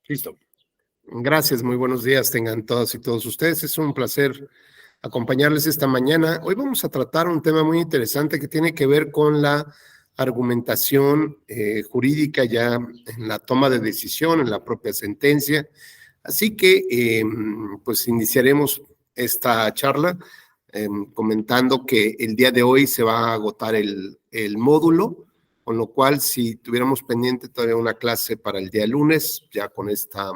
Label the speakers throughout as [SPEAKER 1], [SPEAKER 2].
[SPEAKER 1] Listo. Gracias, muy buenos días tengan todas y todos ustedes. Es un placer acompañarles esta mañana. Hoy vamos a tratar un tema muy interesante que tiene que ver con la argumentación jurídica ya en la toma de decisión, en la propia sentencia. Así que, pues iniciaremos esta charla comentando que el día de hoy se va a agotar el módulo, con lo cual si tuviéramos pendiente todavía una clase para el día lunes, ya con esta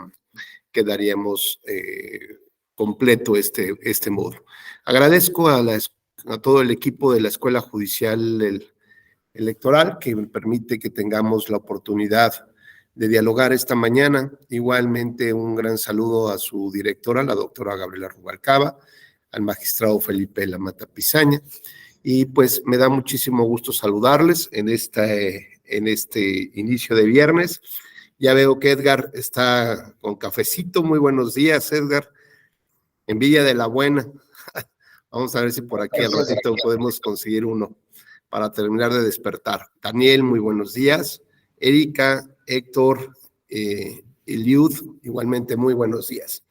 [SPEAKER 1] quedaríamos completo este módulo. Agradezco a todo el equipo de la Escuela Judicial Electoral que me permite que tengamos la oportunidad de dialogar esta mañana. Igualmente un gran saludo a su directora, la doctora Gabriela Rubalcaba, al magistrado Felipe Lamata Pizaña, y pues me da muchísimo gusto saludarles en este inicio de viernes. Ya veo que Edgar está con cafecito. Muy buenos días, Edgar. Envidia de la buena. Vamos a ver si por aquí al ratito podemos conseguir uno para terminar de despertar. Daniel, muy buenos días. Erika, Héctor, Eliud, igualmente muy buenos días.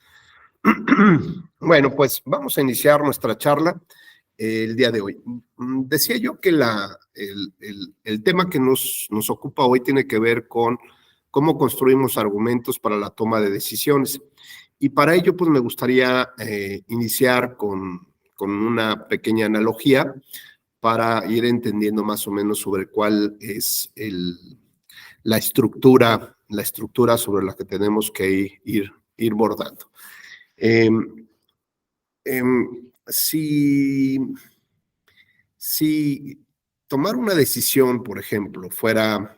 [SPEAKER 1] Bueno, pues vamos a iniciar nuestra charla el día de hoy. Decía yo que el tema que nos ocupa hoy tiene que ver con cómo construimos argumentos para la toma de decisiones. Y para ello, pues me gustaría iniciar con una pequeña analogía para ir entendiendo más o menos sobre cuál es la estructura sobre la que tenemos que ir bordando. Si tomar una decisión, por ejemplo, fuera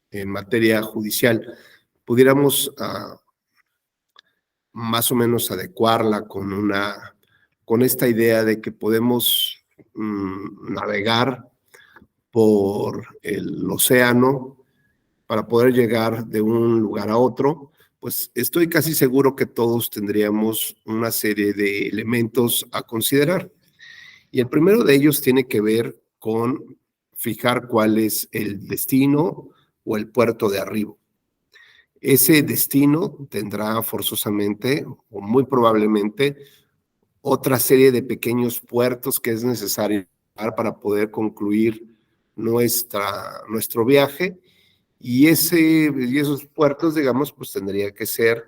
[SPEAKER 1] en materia judicial, pudiéramos más o menos adecuarla con esta idea de que podemos navegar por el océano para poder llegar de un lugar a otro, pues estoy casi seguro que todos tendríamos una serie de elementos a considerar. Y el primero de ellos tiene que ver con fijar cuál es el destino o el puerto de arribo. Ese destino tendrá forzosamente o muy probablemente otra serie de pequeños puertos que es necesario para poder concluir nuestro viaje, y esos puertos, digamos, pues tendría que ser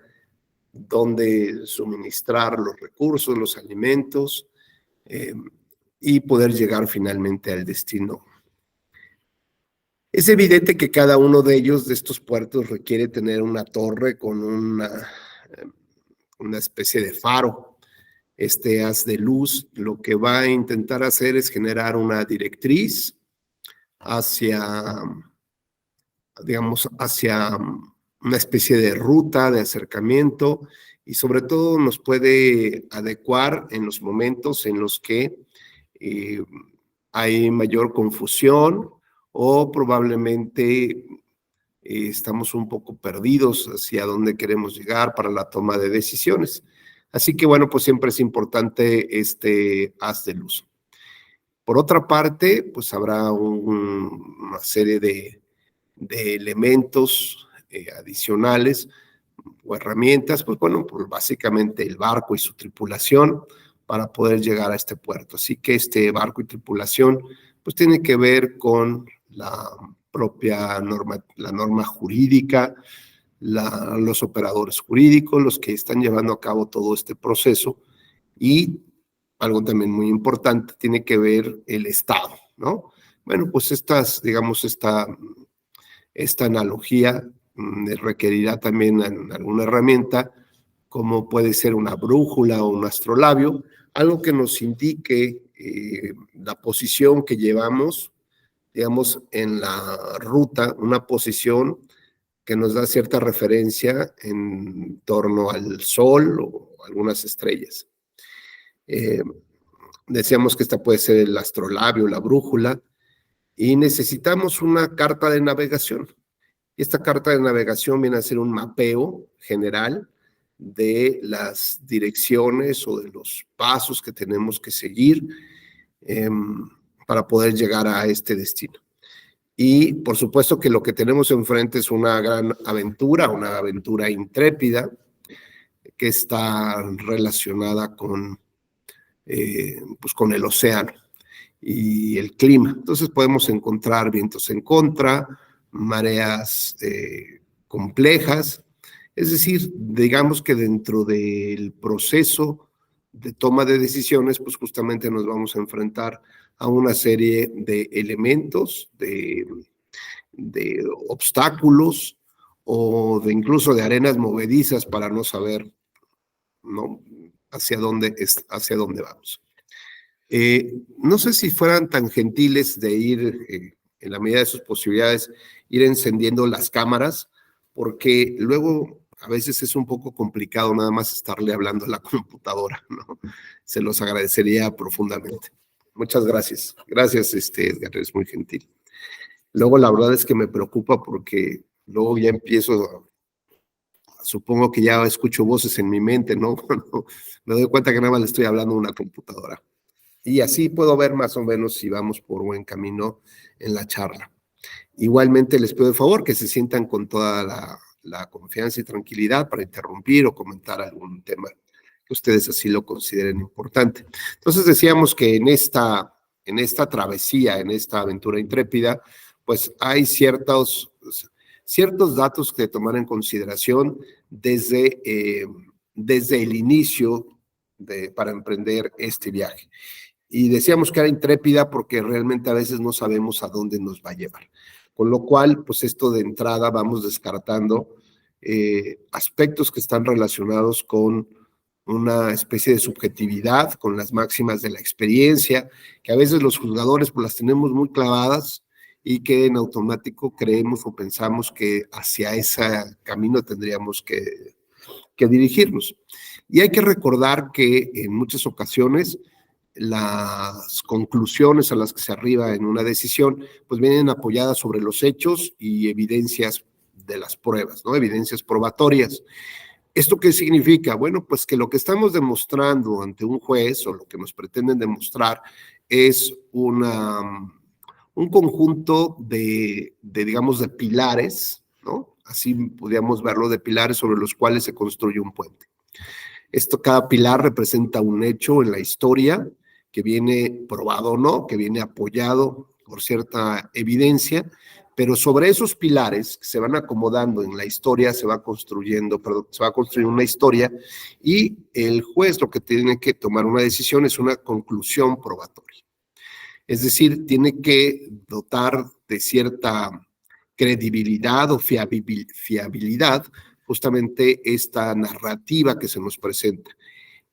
[SPEAKER 1] donde suministrar los recursos, los alimentos, y poder llegar finalmente al destino. Es evidente que cada uno de estos puertos, requiere tener una torre con una especie de faro. Este haz de luz lo que va a intentar hacer es generar una directriz hacia una especie de ruta de acercamiento, y sobre todo nos puede adecuar en los momentos en los que hay mayor confusión o probablemente estamos un poco perdidos hacia dónde queremos llegar para la toma de decisiones. Así que bueno, pues siempre es importante este haz de luz. Por otra parte, pues habrá una serie de elementos adicionales o herramientas, pues bueno, pues básicamente el barco y su tripulación para poder llegar a este puerto. Así que este barco y tripulación pues tiene que ver con la propia norma jurídica, los operadores jurídicos, los que están llevando a cabo todo este proceso, y algo también muy importante tiene que ver el Estado, ¿no? Bueno, pues esta analogía requerirá también alguna herramienta, como puede ser una brújula o un astrolabio, algo que nos indique la posición que llevamos, digamos, en la ruta, una posición que nos da cierta referencia en torno al Sol o algunas estrellas. Decíamos que esta puede ser el astrolabio, la brújula, y necesitamos una carta de navegación. Esta carta de navegación viene a ser un mapeo general de las direcciones o de los pasos que tenemos que seguir para poder llegar a este destino. Y por supuesto que lo que tenemos enfrente es una aventura intrépida, que está relacionada pues con el océano y el clima. Entonces podemos encontrar vientos en contra, mareas complejas, es decir, digamos que dentro del proceso de toma de decisiones, pues justamente nos vamos a enfrentar a una serie de elementos, de obstáculos o de incluso de arenas movedizas para no saber, ¿no?, hacia dónde vamos. No sé si fueran tan gentiles de ir, en la medida de sus posibilidades, ir encendiendo las cámaras, porque luego a veces es un poco complicado nada más estarle hablando a la computadora, ¿no? Se los agradecería profundamente. Muchas gracias. Gracias, Edgar, es muy gentil. Luego la verdad es que me preocupa porque luego ya supongo que ya escucho voces en mi mente, ¿no? Me doy cuenta que nada más le estoy hablando a una computadora. Y así puedo ver más o menos si vamos por buen camino en la charla. Igualmente les pido de favor que se sientan con toda la confianza y tranquilidad para interrumpir o comentar algún tema que ustedes así lo consideren importante. Entonces decíamos que en esta travesía, en esta aventura intrépida, pues hay ciertos datos que tomar en consideración desde el inicio para emprender este viaje. Y decíamos que era intrépida porque realmente a veces no sabemos a dónde nos va a llevar. Con lo cual, pues esto de entrada vamos descartando aspectos que están relacionados con una especie de subjetividad, con las máximas de la experiencia, que a veces los juzgadores pues las tenemos muy clavadas y que en automático creemos o pensamos que hacia ese camino tendríamos que dirigirnos. Y hay que recordar que en muchas ocasiones las conclusiones a las que se arriba en una decisión, pues vienen apoyadas sobre los hechos y evidencias de las pruebas, ¿no? Evidencias probatorias. ¿Esto qué significa? Bueno, pues que lo que estamos demostrando ante un juez o lo que nos pretenden demostrar es un conjunto digamos, de pilares, ¿no? Así podríamos verlo, de pilares sobre los cuales se construye un puente. Cada pilar representa un hecho en la historia que viene probado o no, que viene apoyado por cierta evidencia, pero sobre esos pilares que se van acomodando en la historia se va construir una historia y el juez lo que tiene que tomar una decisión es una conclusión probatoria. Es decir, tiene que dotar de cierta credibilidad o fiabilidad justamente esta narrativa que se nos presenta.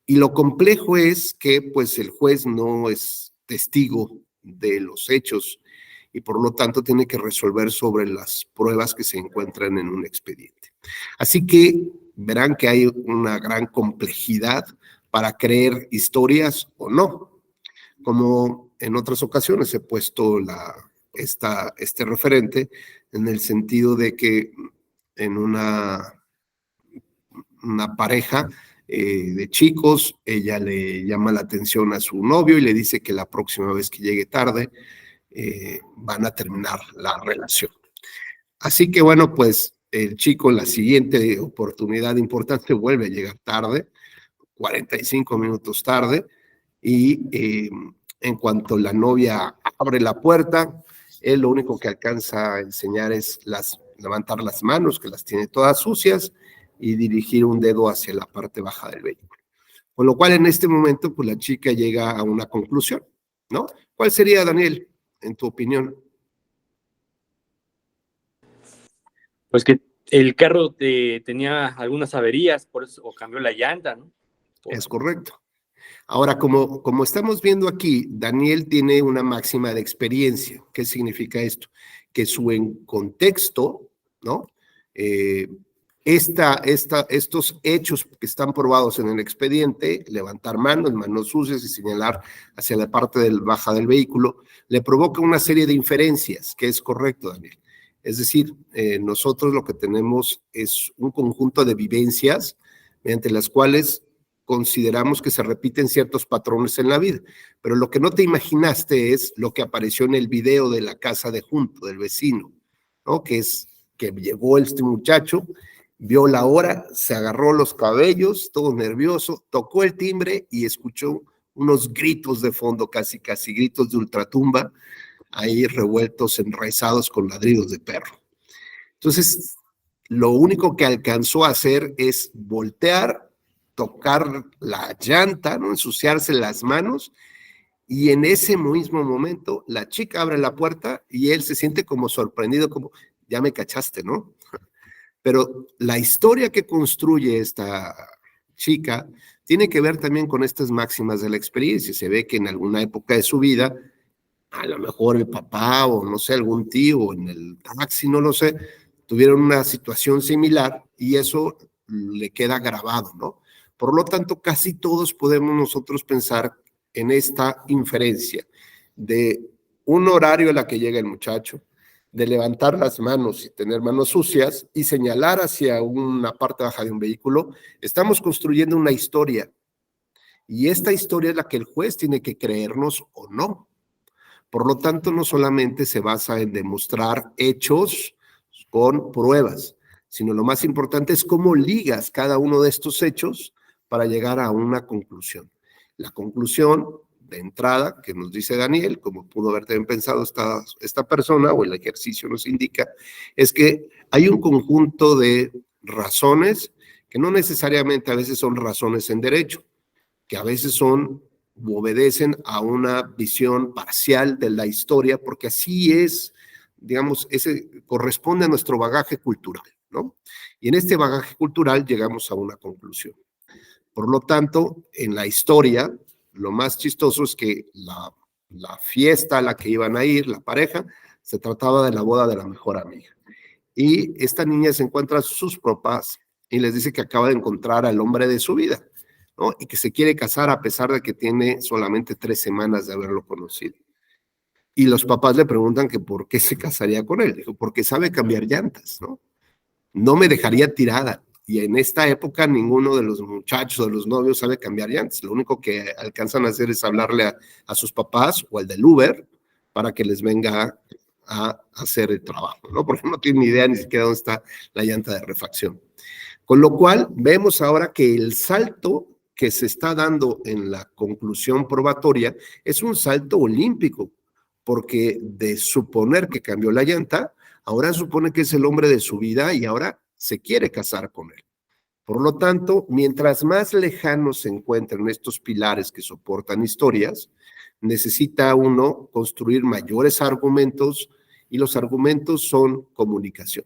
[SPEAKER 1] Y lo complejo es que pues el juez no es testigo de los hechos y por lo tanto tiene que resolver sobre las pruebas que se encuentran en un expediente. Así que verán que hay una gran complejidad para creer historias o no. Como en otras ocasiones he puesto este referente en el sentido de que en una pareja de chicos, ella le llama la atención a su novio y le dice que la próxima vez que llegue tarde van a terminar la relación. Así que bueno, pues el chico en la siguiente oportunidad importante vuelve a llegar tarde, 45 minutos tarde, y en cuanto la novia abre la puerta, él lo único que alcanza a enseñar es levantar las manos, que las tiene todas sucias, y dirigir un dedo hacia la parte baja del vehículo. Con lo cual, en este momento, pues la chica llega a una conclusión, ¿no? ¿Cuál sería, Daniel, en tu opinión?
[SPEAKER 2] Pues que el carro tenía algunas averías, por eso, o cambió la llanta, ¿no?
[SPEAKER 1] Es correcto. Ahora, como estamos viendo aquí, Daniel tiene una máxima de experiencia. ¿Qué significa esto? Que su contexto, ¿no? Estos hechos que están probados en el expediente, levantar manos sucias y señalar hacia la parte baja del vehículo, le provoca una serie de inferencias, que es correcto, Daniel. Es decir, nosotros lo que tenemos es un conjunto de vivencias mediante las cuales consideramos que se repiten ciertos patrones en la vida, pero lo que no te imaginaste es lo que apareció en el video de la casa de junto, del vecino, ¿no? Que es que llegó este muchacho, vio la hora, se agarró los cabellos, todo nervioso, tocó el timbre y escuchó unos gritos de fondo, casi gritos de ultratumba, ahí revueltos, enraizados con ladridos de perro. Entonces, lo único que alcanzó a hacer es voltear, tocar la llanta, ¿no? Ensuciarse las manos, y en ese mismo momento la chica abre la puerta y él se siente como sorprendido, como, ya me cachaste, ¿no? Pero la historia que construye esta chica tiene que ver también con estas máximas de la experiencia. Se ve que en alguna época de su vida, a lo mejor el papá o no sé, algún tío en el taxi, no lo sé, tuvieron una situación similar y eso le queda grabado, ¿no? Por lo tanto, casi todos podemos nosotros pensar en esta inferencia de un horario a la que llega el muchacho, de levantar las manos y tener manos sucias y señalar hacia una parte baja de un vehículo. Estamos construyendo una historia y esta historia es la que el juez tiene que creernos o no. Por lo tanto, no solamente se basa en demostrar hechos con pruebas, sino lo más importante es cómo ligas cada uno de estos hechos para llegar a una conclusión. La conclusión de entrada que nos dice Daniel, como pudo haber también pensado esta persona, o el ejercicio nos indica, es que hay un conjunto de razones que no necesariamente a veces son razones en derecho, que a veces son obedecen a una visión parcial de la historia, porque así es, digamos, ese corresponde a nuestro bagaje cultural, ¿no? Y en este bagaje cultural llegamos a una conclusión. Por lo tanto, en la historia, lo más chistoso es que la fiesta a la que iban a ir, la pareja, se trataba de la boda de la mejor amiga. Y esta niña se encuentra a sus papás y les dice que acaba de encontrar al hombre de su vida, ¿no? Y que se quiere casar a pesar de que tiene solamente 3 semanas de haberlo conocido. Y los papás le preguntan que por qué se casaría con él. Dijo, porque sabe cambiar llantas, ¿no? No me dejaría tirada. Y en esta época ninguno de los muchachos, de los novios, sabe cambiar llantas. Lo único que alcanzan a hacer es hablarle a sus papás o al del Uber para que les venga a hacer el trabajo, ¿no? Porque no tienen ni idea ni siquiera dónde está la llanta de refacción. Con lo cual, vemos ahora que el salto que se está dando en la conclusión probatoria es un salto olímpico, porque de suponer que cambió la llanta, ahora supone que es el hombre de su vida y ahora se quiere casar con él. Por lo tanto, mientras más lejanos se encuentren estos pilares que soportan historias, necesita uno construir mayores argumentos y los argumentos son comunicación.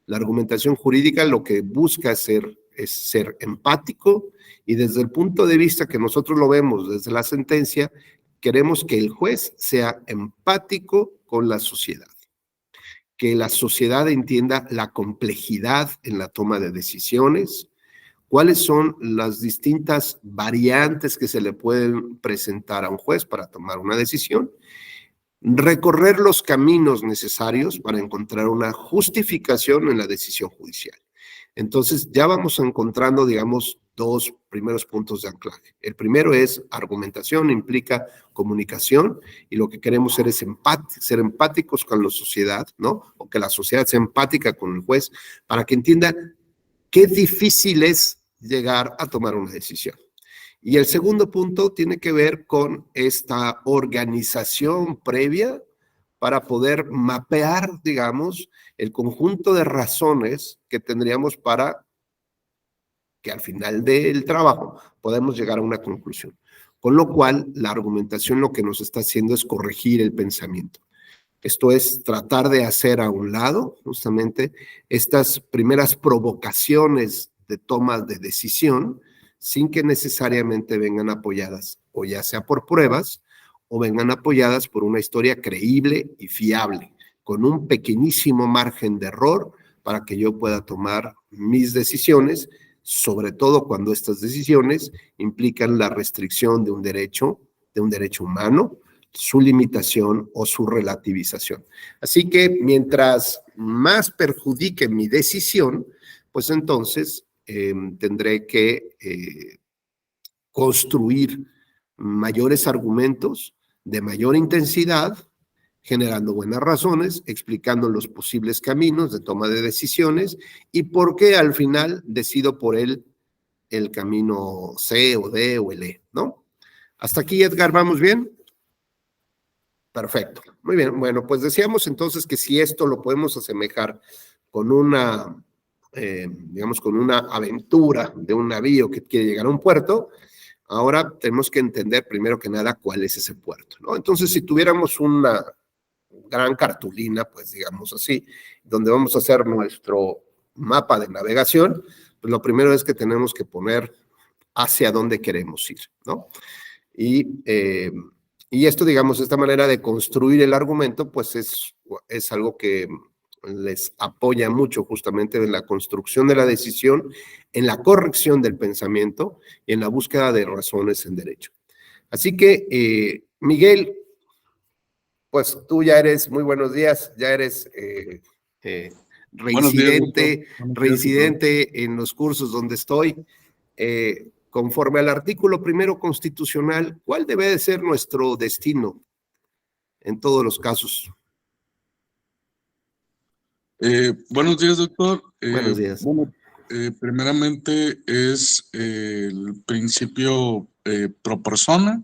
[SPEAKER 1] La argumentación jurídica lo que busca hacer es ser empático y desde el punto de vista que nosotros lo vemos desde la sentencia, queremos que el juez sea empático con la sociedad, que la sociedad entienda la complejidad en la toma de decisiones, cuáles son las distintas variantes que se le pueden presentar a un juez para tomar una decisión, recorrer los caminos necesarios para encontrar una justificación en la decisión judicial. Entonces, ya vamos encontrando, digamos, 2 primeros puntos de anclaje. El primero es argumentación, implica comunicación, y lo que queremos ser es ser empáticos con la sociedad, ¿no? O que la sociedad sea empática con el juez para que entienda qué difícil es llegar a tomar una decisión. Y el segundo punto tiene que ver con esta organización previa para poder mapear, digamos, el conjunto de razones que tendríamos para que al final del trabajo podamos llegar a una conclusión. Con lo cual, la argumentación lo que nos está haciendo es corregir el pensamiento. Esto es tratar de hacer a un lado justamente estas primeras provocaciones de toma de decisión sin que necesariamente vengan apoyadas o ya sea por pruebas o vengan apoyadas por una historia creíble y fiable, con un pequeñísimo margen de error para que yo pueda tomar mis decisiones, sobre todo cuando estas decisiones implican la restricción de un derecho humano, su limitación o su relativización. Así que mientras más perjudique mi decisión, pues entonces tendré que construir mayores argumentos de mayor intensidad, generando buenas razones, explicando los posibles caminos de toma de decisiones y por qué al final decido por el camino C o D o el E, ¿no? Hasta aquí, Edgar, ¿vamos bien? Perfecto. Muy bien. Bueno, pues decíamos entonces que si esto lo podemos asemejar con una, digamos, con una aventura de un navío que quiere llegar a un puerto, ahora tenemos que entender primero que nada cuál es ese puerto, ¿no? Entonces, si tuviéramos una gran cartulina, pues digamos así, donde vamos a hacer nuestro mapa de navegación, pues lo primero es que tenemos que poner hacia dónde queremos ir, ¿no? Y esto, digamos, esta manera de construir el argumento, pues es algo que les apoya mucho justamente en la construcción de la decisión, en la corrección del pensamiento y en la búsqueda de razones en derecho. Así que, Miguel, pues tú ya eres, muy buenos días, ya eres reincidente en los cursos donde estoy. Conforme al artículo primero constitucional, ¿cuál debe de ser nuestro destino en todos los casos?
[SPEAKER 3] Buenos días, doctor.
[SPEAKER 1] Buenos días.
[SPEAKER 3] Bueno, primeramente es el principio pro persona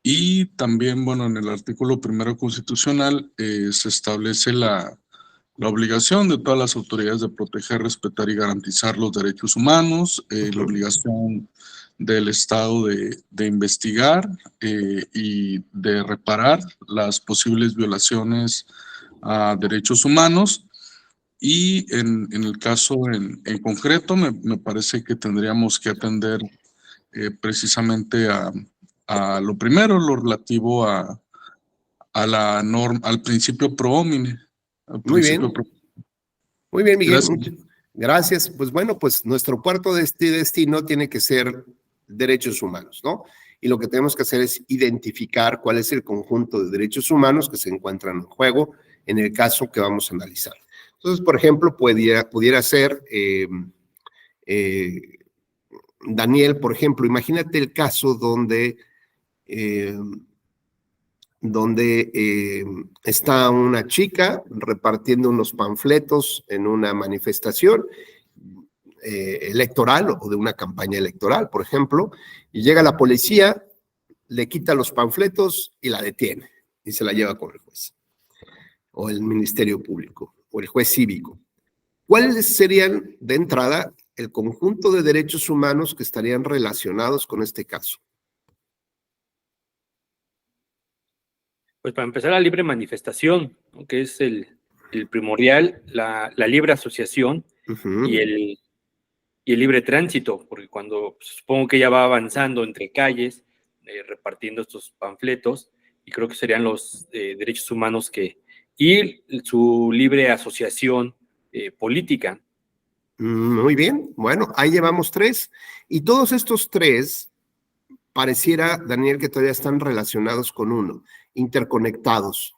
[SPEAKER 3] y también, bueno, en el artículo primero constitucional se establece la obligación de todas las autoridades de proteger, respetar y garantizar los derechos humanos, la obligación del Estado de investigar y de reparar las posibles violaciones a derechos humanos. Y en el caso en concreto, me parece que tendríamos que atender precisamente a lo primero, lo relativo a la norma, al principio pro homine.
[SPEAKER 1] Muy bien. Muy bien, Miguel.
[SPEAKER 3] Gracias.
[SPEAKER 1] Gracias. Pues bueno, pues nuestro puerto de este destino tiene que ser derechos humanos, ¿no? Y lo que tenemos que hacer es identificar cuál es el conjunto de derechos humanos que se encuentran en juego en el caso que vamos a analizar. Entonces, por ejemplo, pudiera ser, Daniel, por ejemplo, imagínate el caso donde está una chica repartiendo unos panfletos en una manifestación electoral o de una campaña electoral, por ejemplo, y llega la policía, le quita los panfletos y la detiene y se la lleva con el juez o el Ministerio Público o el juez cívico. ¿Cuáles serían de entrada el conjunto de derechos humanos que estarían relacionados con este caso?
[SPEAKER 2] Pues para empezar, la libre manifestación, ¿no? Que es el primordial, la libre asociación y el libre tránsito, porque cuando supongo que ella va avanzando entre calles, repartiendo estos panfletos, y creo que serían los derechos humanos y su libre asociación política.
[SPEAKER 1] Muy bien, bueno, ahí llevamos 3, y todos estos 3 pareciera, Daniel, que todavía están relacionados con uno, interconectados.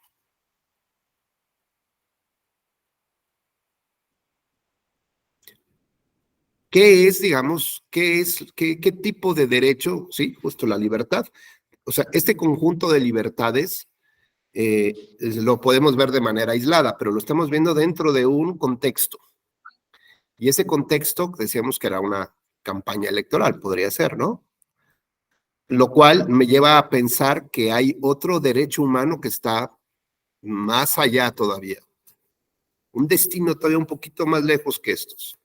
[SPEAKER 1] ¿Qué es, digamos, qué tipo de derecho? Sí, justo la libertad. O sea, este conjunto de libertades lo podemos ver de manera aislada, pero lo estamos viendo dentro de un contexto. Y ese contexto, decíamos que era una campaña electoral, podría ser, ¿no? Lo cual me lleva a pensar que hay otro derecho humano que está más allá todavía. Un destino todavía un poquito más lejos que estos.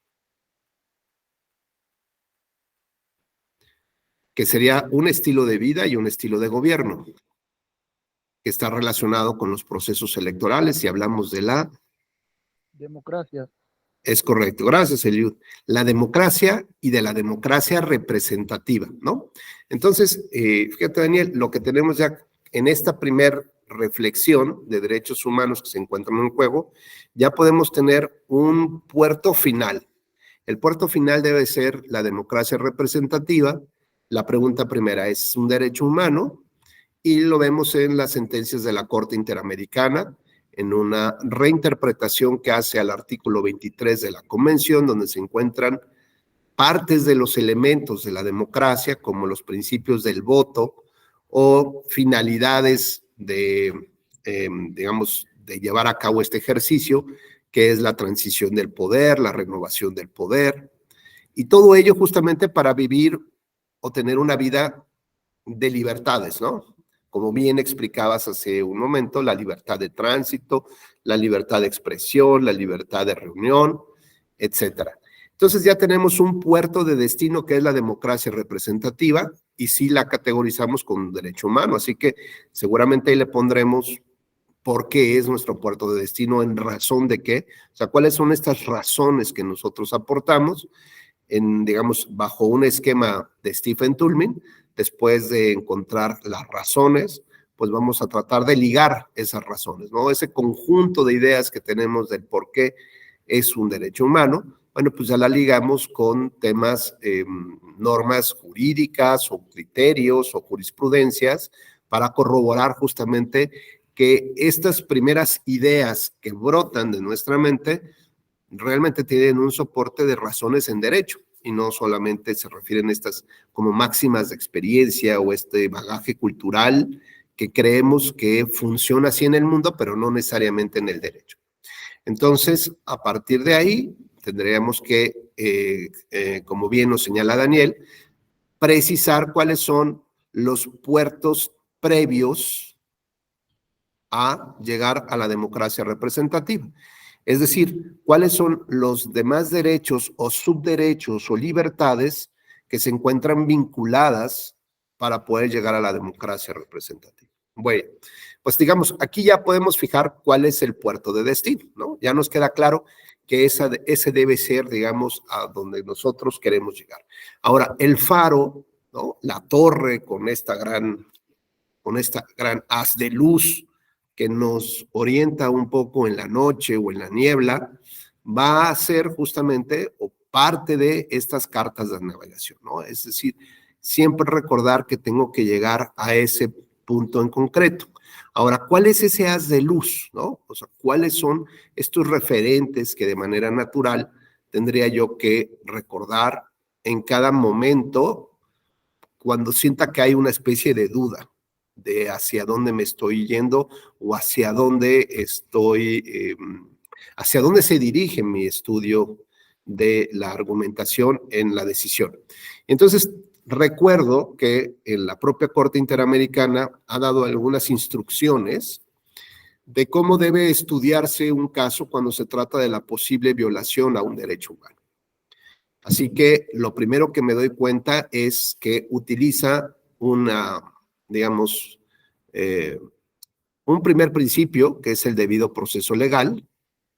[SPEAKER 1] Que sería un estilo de vida y un estilo de gobierno, que está relacionado con los procesos electorales, si hablamos de la
[SPEAKER 4] democracia.
[SPEAKER 1] Es correcto, gracias, Eliud. La democracia y de la democracia representativa, ¿no? Entonces, fíjate, Daniel, lo que tenemos ya en esta primer reflexión de derechos humanos que se encuentran en juego, ya podemos tener un puerto final. El puerto final debe ser la democracia representativa. La pregunta primera, ¿es un derecho humano? Y lo vemos en las sentencias de la Corte Interamericana, en una reinterpretación que hace al artículo 23 de la Convención, donde se encuentran partes de los elementos de la democracia, como los principios del voto o finalidades de, digamos, de llevar a cabo este ejercicio, que es la transición del poder, la renovación del poder, y todo ello justamente para vivir o tener una vida de libertades, ¿no? Como bien explicabas hace un momento, la libertad de tránsito, la libertad de expresión, la libertad de reunión, etcétera. Entonces ya tenemos un puerto de destino que es la democracia representativa y sí la categorizamos con derecho humano, así que seguramente ahí le pondremos por qué es nuestro puerto de destino, en razón de qué, o sea, cuáles son estas razones que nosotros aportamos en, digamos, bajo un esquema de Stephen Toulmin. Después de encontrar las razones, pues vamos a tratar de ligar esas razones, ¿no? Ese conjunto de ideas que tenemos del por qué es un derecho humano, bueno, pues ya la ligamos con temas, normas jurídicas o criterios o jurisprudencias para corroborar justamente que estas primeras ideas que brotan de nuestra mente realmente tienen un soporte de razones en derecho y no solamente se refieren a estas como máximas de experiencia o este bagaje cultural que creemos que funciona así en el mundo, pero no necesariamente en el derecho. Entonces, a partir de ahí, tendríamos que, como bien nos señala Daniel, precisar cuáles son los puertos previos a llegar a la democracia representativa. Es decir, cuáles son los demás derechos o subderechos o libertades que se encuentran vinculadas para poder llegar a la democracia representativa. Bueno, pues digamos, aquí ya podemos fijar cuál es el puerto de destino, ¿no? Ya nos queda claro que ese debe ser, digamos, a donde nosotros queremos llegar. Ahora, el faro, ¿no? La torre con esta gran haz de luz que nos orienta un poco en la noche o en la niebla, va a ser justamente o parte de estas cartas de navegación, ¿no? Es decir, siempre recordar que tengo que llegar a ese punto en concreto. Ahora, ¿cuál es ese haz de luz, no? O sea, ¿cuáles son estos referentes que de manera natural tendría yo que recordar en cada momento cuando sienta que hay una especie de duda de hacia dónde me estoy yendo o hacia dónde hacia dónde se dirige mi estudio de la argumentación en la decisión? Entonces, recuerdo que en la propia Corte Interamericana ha dado algunas instrucciones de cómo debe estudiarse un caso cuando se trata de la posible violación a un derecho humano. Así que lo primero que me doy cuenta es que utiliza digamos, un primer principio, que es el debido proceso legal,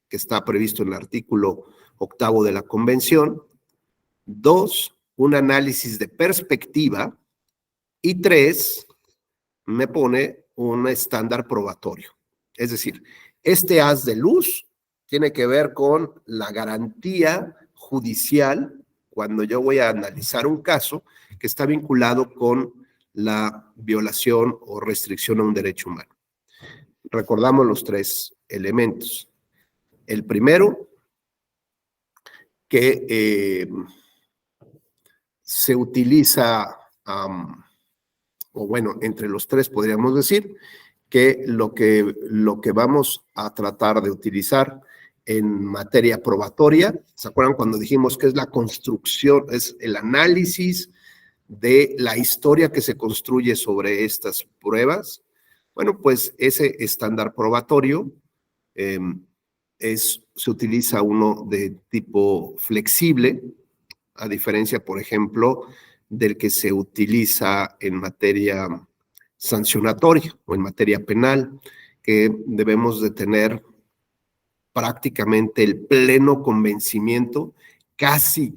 [SPEAKER 1] que está previsto en el artículo 8 de la Convención. 2, un análisis de perspectiva. Y 3, me pone un estándar probatorio. Es decir, este haz de luz tiene que ver con la garantía judicial cuando yo voy a analizar un caso que está vinculado con la violación o restricción a un derecho humano. Recordamos los 3 elementos. El primero, que se utiliza, o bueno, entre los 3 podríamos decir, que lo que vamos a tratar de utilizar en materia probatoria, ¿se acuerdan cuando dijimos que es la construcción, es el análisis de la historia que se construye sobre estas pruebas? Bueno, pues ese estándar probatorio se utiliza uno de tipo flexible, a diferencia, por ejemplo, del que se utiliza en materia sancionatoria o en materia penal, que debemos de tener prácticamente el pleno convencimiento, casi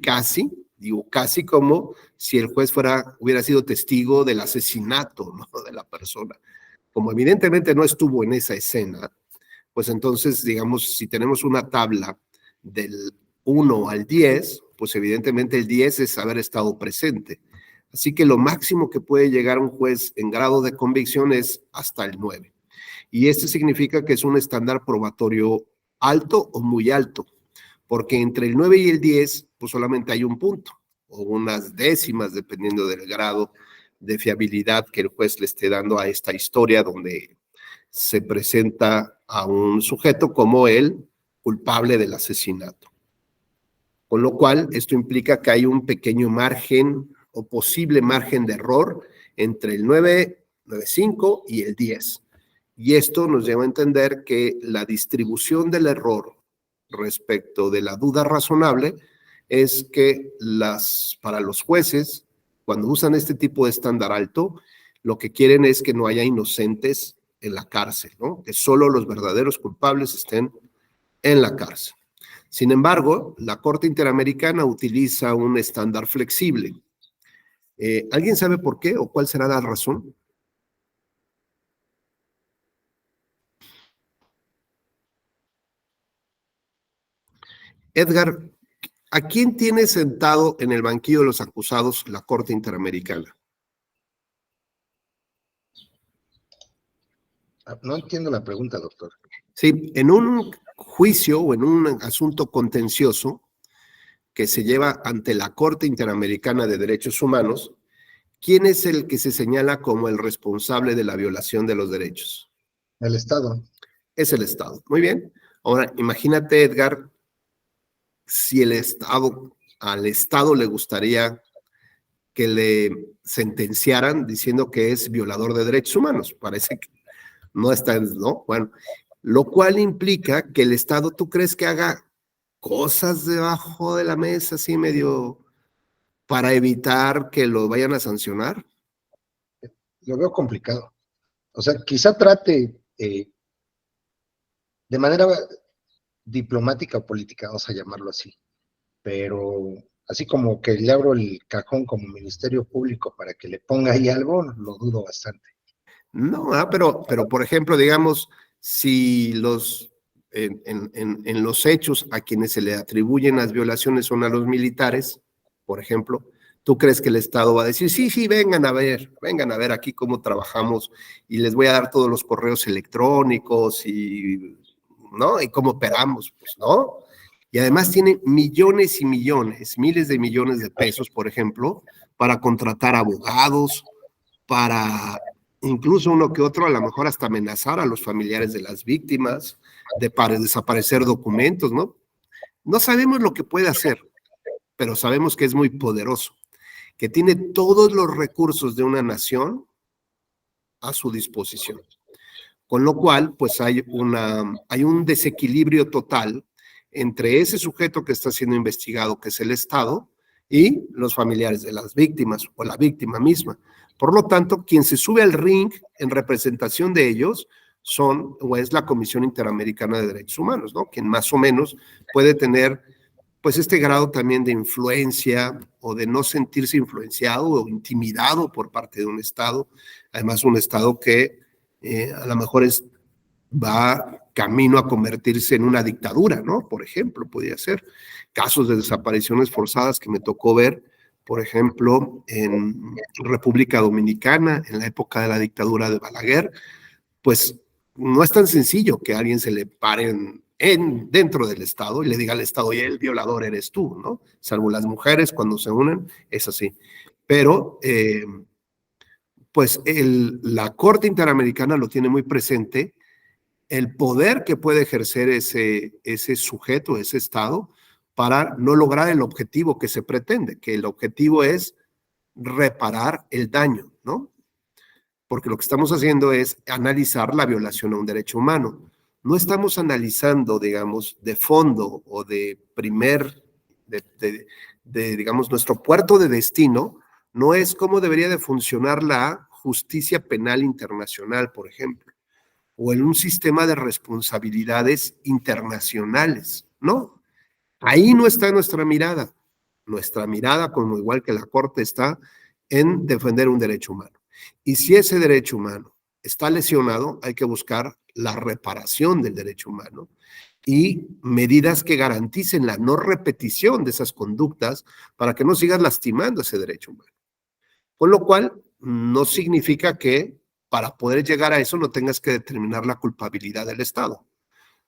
[SPEAKER 1] como si el juez hubiera sido testigo del asesinato, ¿no?, de la persona. Como evidentemente no estuvo en esa escena, pues entonces, digamos, si tenemos una tabla del 1 al 10, pues evidentemente el 10 es haber estado presente. Así que lo máximo que puede llegar un juez en grado de convicción es hasta el 9. Y esto significa que es un estándar probatorio alto o muy alto, porque entre el 9 y el 10, pues solamente hay un punto. o unas décimas, dependiendo del grado de fiabilidad que el juez le esté dando a esta historia donde se presenta a un sujeto como el culpable del asesinato. Con lo cual, esto implica que hay un pequeño margen o posible margen de error entre el 9.95 y el 10. Y esto nos lleva a entender que la distribución del error respecto de la duda razonable es que para los jueces, cuando usan este tipo de estándar alto, lo que quieren es que no haya inocentes en la cárcel, ¿no? Que solo los verdaderos culpables estén en la cárcel. Sin embargo, la Corte Interamericana utiliza un estándar flexible. ¿Alguien sabe por qué o cuál será la razón? Edgar, ¿a quién tiene sentado en el banquillo de los acusados la Corte Interamericana?
[SPEAKER 5] No entiendo la pregunta, doctor.
[SPEAKER 1] Sí, en un juicio o en un asunto contencioso que se lleva ante la Corte Interamericana de Derechos Humanos, ¿quién es el que se señala como el responsable de la violación de los derechos?
[SPEAKER 5] El Estado.
[SPEAKER 1] Es el Estado. Muy bien. Ahora, imagínate, Edgar, si al Estado le gustaría que le sentenciaran diciendo que es violador de derechos humanos. Parece que no está, ¿no? Bueno, lo cual implica que el Estado, ¿tú crees que haga cosas debajo de la mesa, así medio, para evitar que lo vayan a sancionar?
[SPEAKER 5] Lo veo complicado. O sea, quizá trate de manera diplomática o política, vamos a llamarlo así, pero así como que le abro el cajón como Ministerio Público para que le ponga ahí algo, lo dudo bastante.
[SPEAKER 1] No, pero por ejemplo, digamos, si en los hechos a quienes se le atribuyen las violaciones son a los militares, por ejemplo, ¿tú crees que el Estado va a decir, sí, vengan a ver aquí cómo trabajamos y les voy a dar todos los correos electrónicos y, ¿no? Y cómo operamos? Pues no. Y además tiene millones y millones, miles de millones de pesos, por ejemplo, para contratar abogados, para incluso uno que otro, a lo mejor hasta amenazar a los familiares de las víctimas, para desaparecer documentos, ¿no? No sabemos lo que puede hacer, pero sabemos que es muy poderoso, que tiene todos los recursos de una nación a su disposición. Con lo cual, pues hay un desequilibrio total entre ese sujeto que está siendo investigado, que es el Estado, y los familiares de las víctimas o la víctima misma. Por lo tanto, quien se sube al ring en representación de ellos es la Comisión Interamericana de Derechos Humanos, ¿no? Quien más o menos puede tener, pues, este grado también de influencia o de no sentirse influenciado o intimidado por parte de un Estado. Además, un Estado que a lo mejor va camino a convertirse en una dictadura, ¿no? Por ejemplo, podría ser casos de desapariciones forzadas que me tocó ver, por ejemplo, en República Dominicana, en la época de la dictadura de Balaguer. Pues no es tan sencillo que a alguien se le pare dentro del Estado y le diga al Estado, oye, el violador eres tú, ¿no? Salvo las mujeres cuando se unen, es así. Pero, pues la Corte Interamericana lo tiene muy presente, el poder que puede ejercer ese sujeto, ese Estado, para no lograr el objetivo que se pretende, que el objetivo es reparar el daño, ¿no? Porque lo que estamos haciendo es analizar la violación a un derecho humano. No estamos analizando, digamos, de fondo o digamos, nuestro puerto de destino, no es cómo debería de funcionar la justicia penal internacional, por ejemplo, o en un sistema de responsabilidades internacionales. No, ahí no está nuestra mirada. Nuestra mirada, como igual que la Corte, está en defender un derecho humano. Y si ese derecho humano está lesionado, hay que buscar la reparación del derecho humano y medidas que garanticen la no repetición de esas conductas para que no sigas lastimando ese derecho humano. Con lo cual, no significa que para poder llegar a eso no tengas que determinar la culpabilidad del Estado,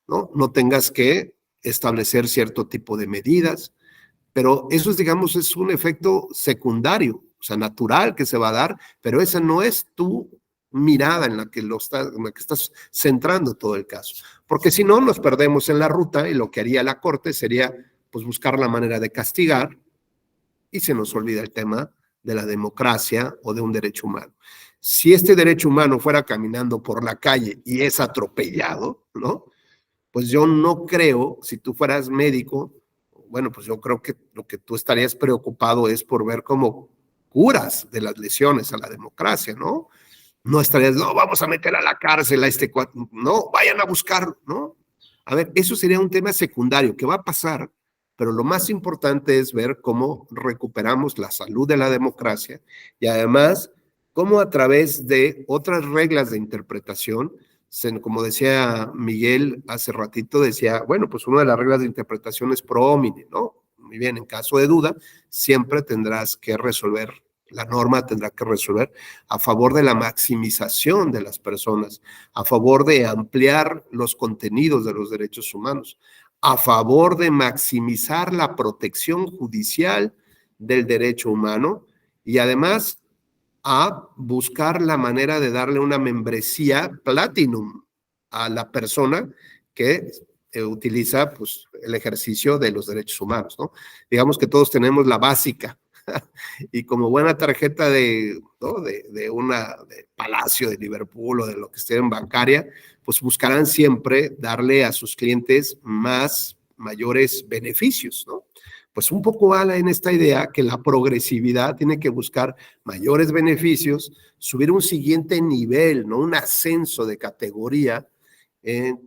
[SPEAKER 1] ¿no? No tengas que establecer cierto tipo de medidas, pero eso es, digamos, es un efecto secundario, o sea, natural que se va a dar, pero esa no es tu mirada en la que estás centrando todo el caso, porque si no nos perdemos en la ruta y lo que haría la Corte sería pues buscar la manera de castigar y se nos olvida el tema de la democracia o de un derecho humano. Si este derecho humano fuera caminando por la calle y es atropellado, ¿no? Pues yo no creo, si tú fueras médico, bueno, pues yo creo que lo que tú estarías preocupado es por ver cómo curas de las lesiones a la democracia, ¿no? No estarías, no, vamos a meter a la cárcel a este cuatro, no, vayan a buscarlo, ¿no? A ver, eso sería un tema secundario que va a pasar, pero lo más importante es ver cómo recuperamos la salud de la democracia y además cómo a través de otras reglas de interpretación, como decía Miguel hace ratito, decía, bueno, pues una de las reglas de interpretación es pro homine, ¿no? Muy bien, en caso de duda, siempre tendrás que resolver, la norma tendrá que resolver a favor de la maximización de las personas, a favor de ampliar los contenidos de los derechos humanos, a favor de maximizar la protección judicial del derecho humano y además a buscar la manera de darle una membresía platinum a la persona que utiliza pues, el ejercicio de los derechos humanos, ¿no? Digamos que todos tenemos la básica y como buena tarjeta ¿no? de Palacio de Liverpool o de lo que esté en bancaria, pues buscarán siempre darle a sus clientes mayores beneficios, ¿no? Pues un poco va en esta idea que la progresividad tiene que buscar mayores beneficios, subir un siguiente nivel, ¿no? Un ascenso de categoría,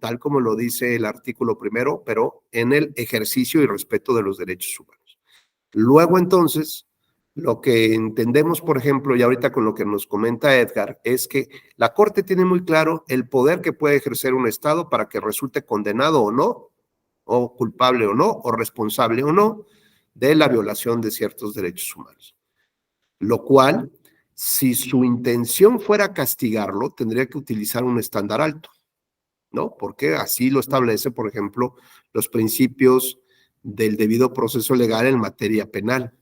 [SPEAKER 1] tal como lo dice el artículo primero, pero en el ejercicio y respeto de los derechos humanos. Luego, entonces, lo que entendemos, por ejemplo, y ahorita con lo que nos comenta Edgar, es que la Corte tiene muy claro el poder que puede ejercer un Estado para que resulte condenado o no, o culpable o no, o responsable o no, de la violación de ciertos derechos humanos. Lo cual, si su intención fuera castigarlo, tendría que utilizar un estándar alto, ¿no? Porque así lo establece, por ejemplo, los principios del debido proceso legal en materia penal.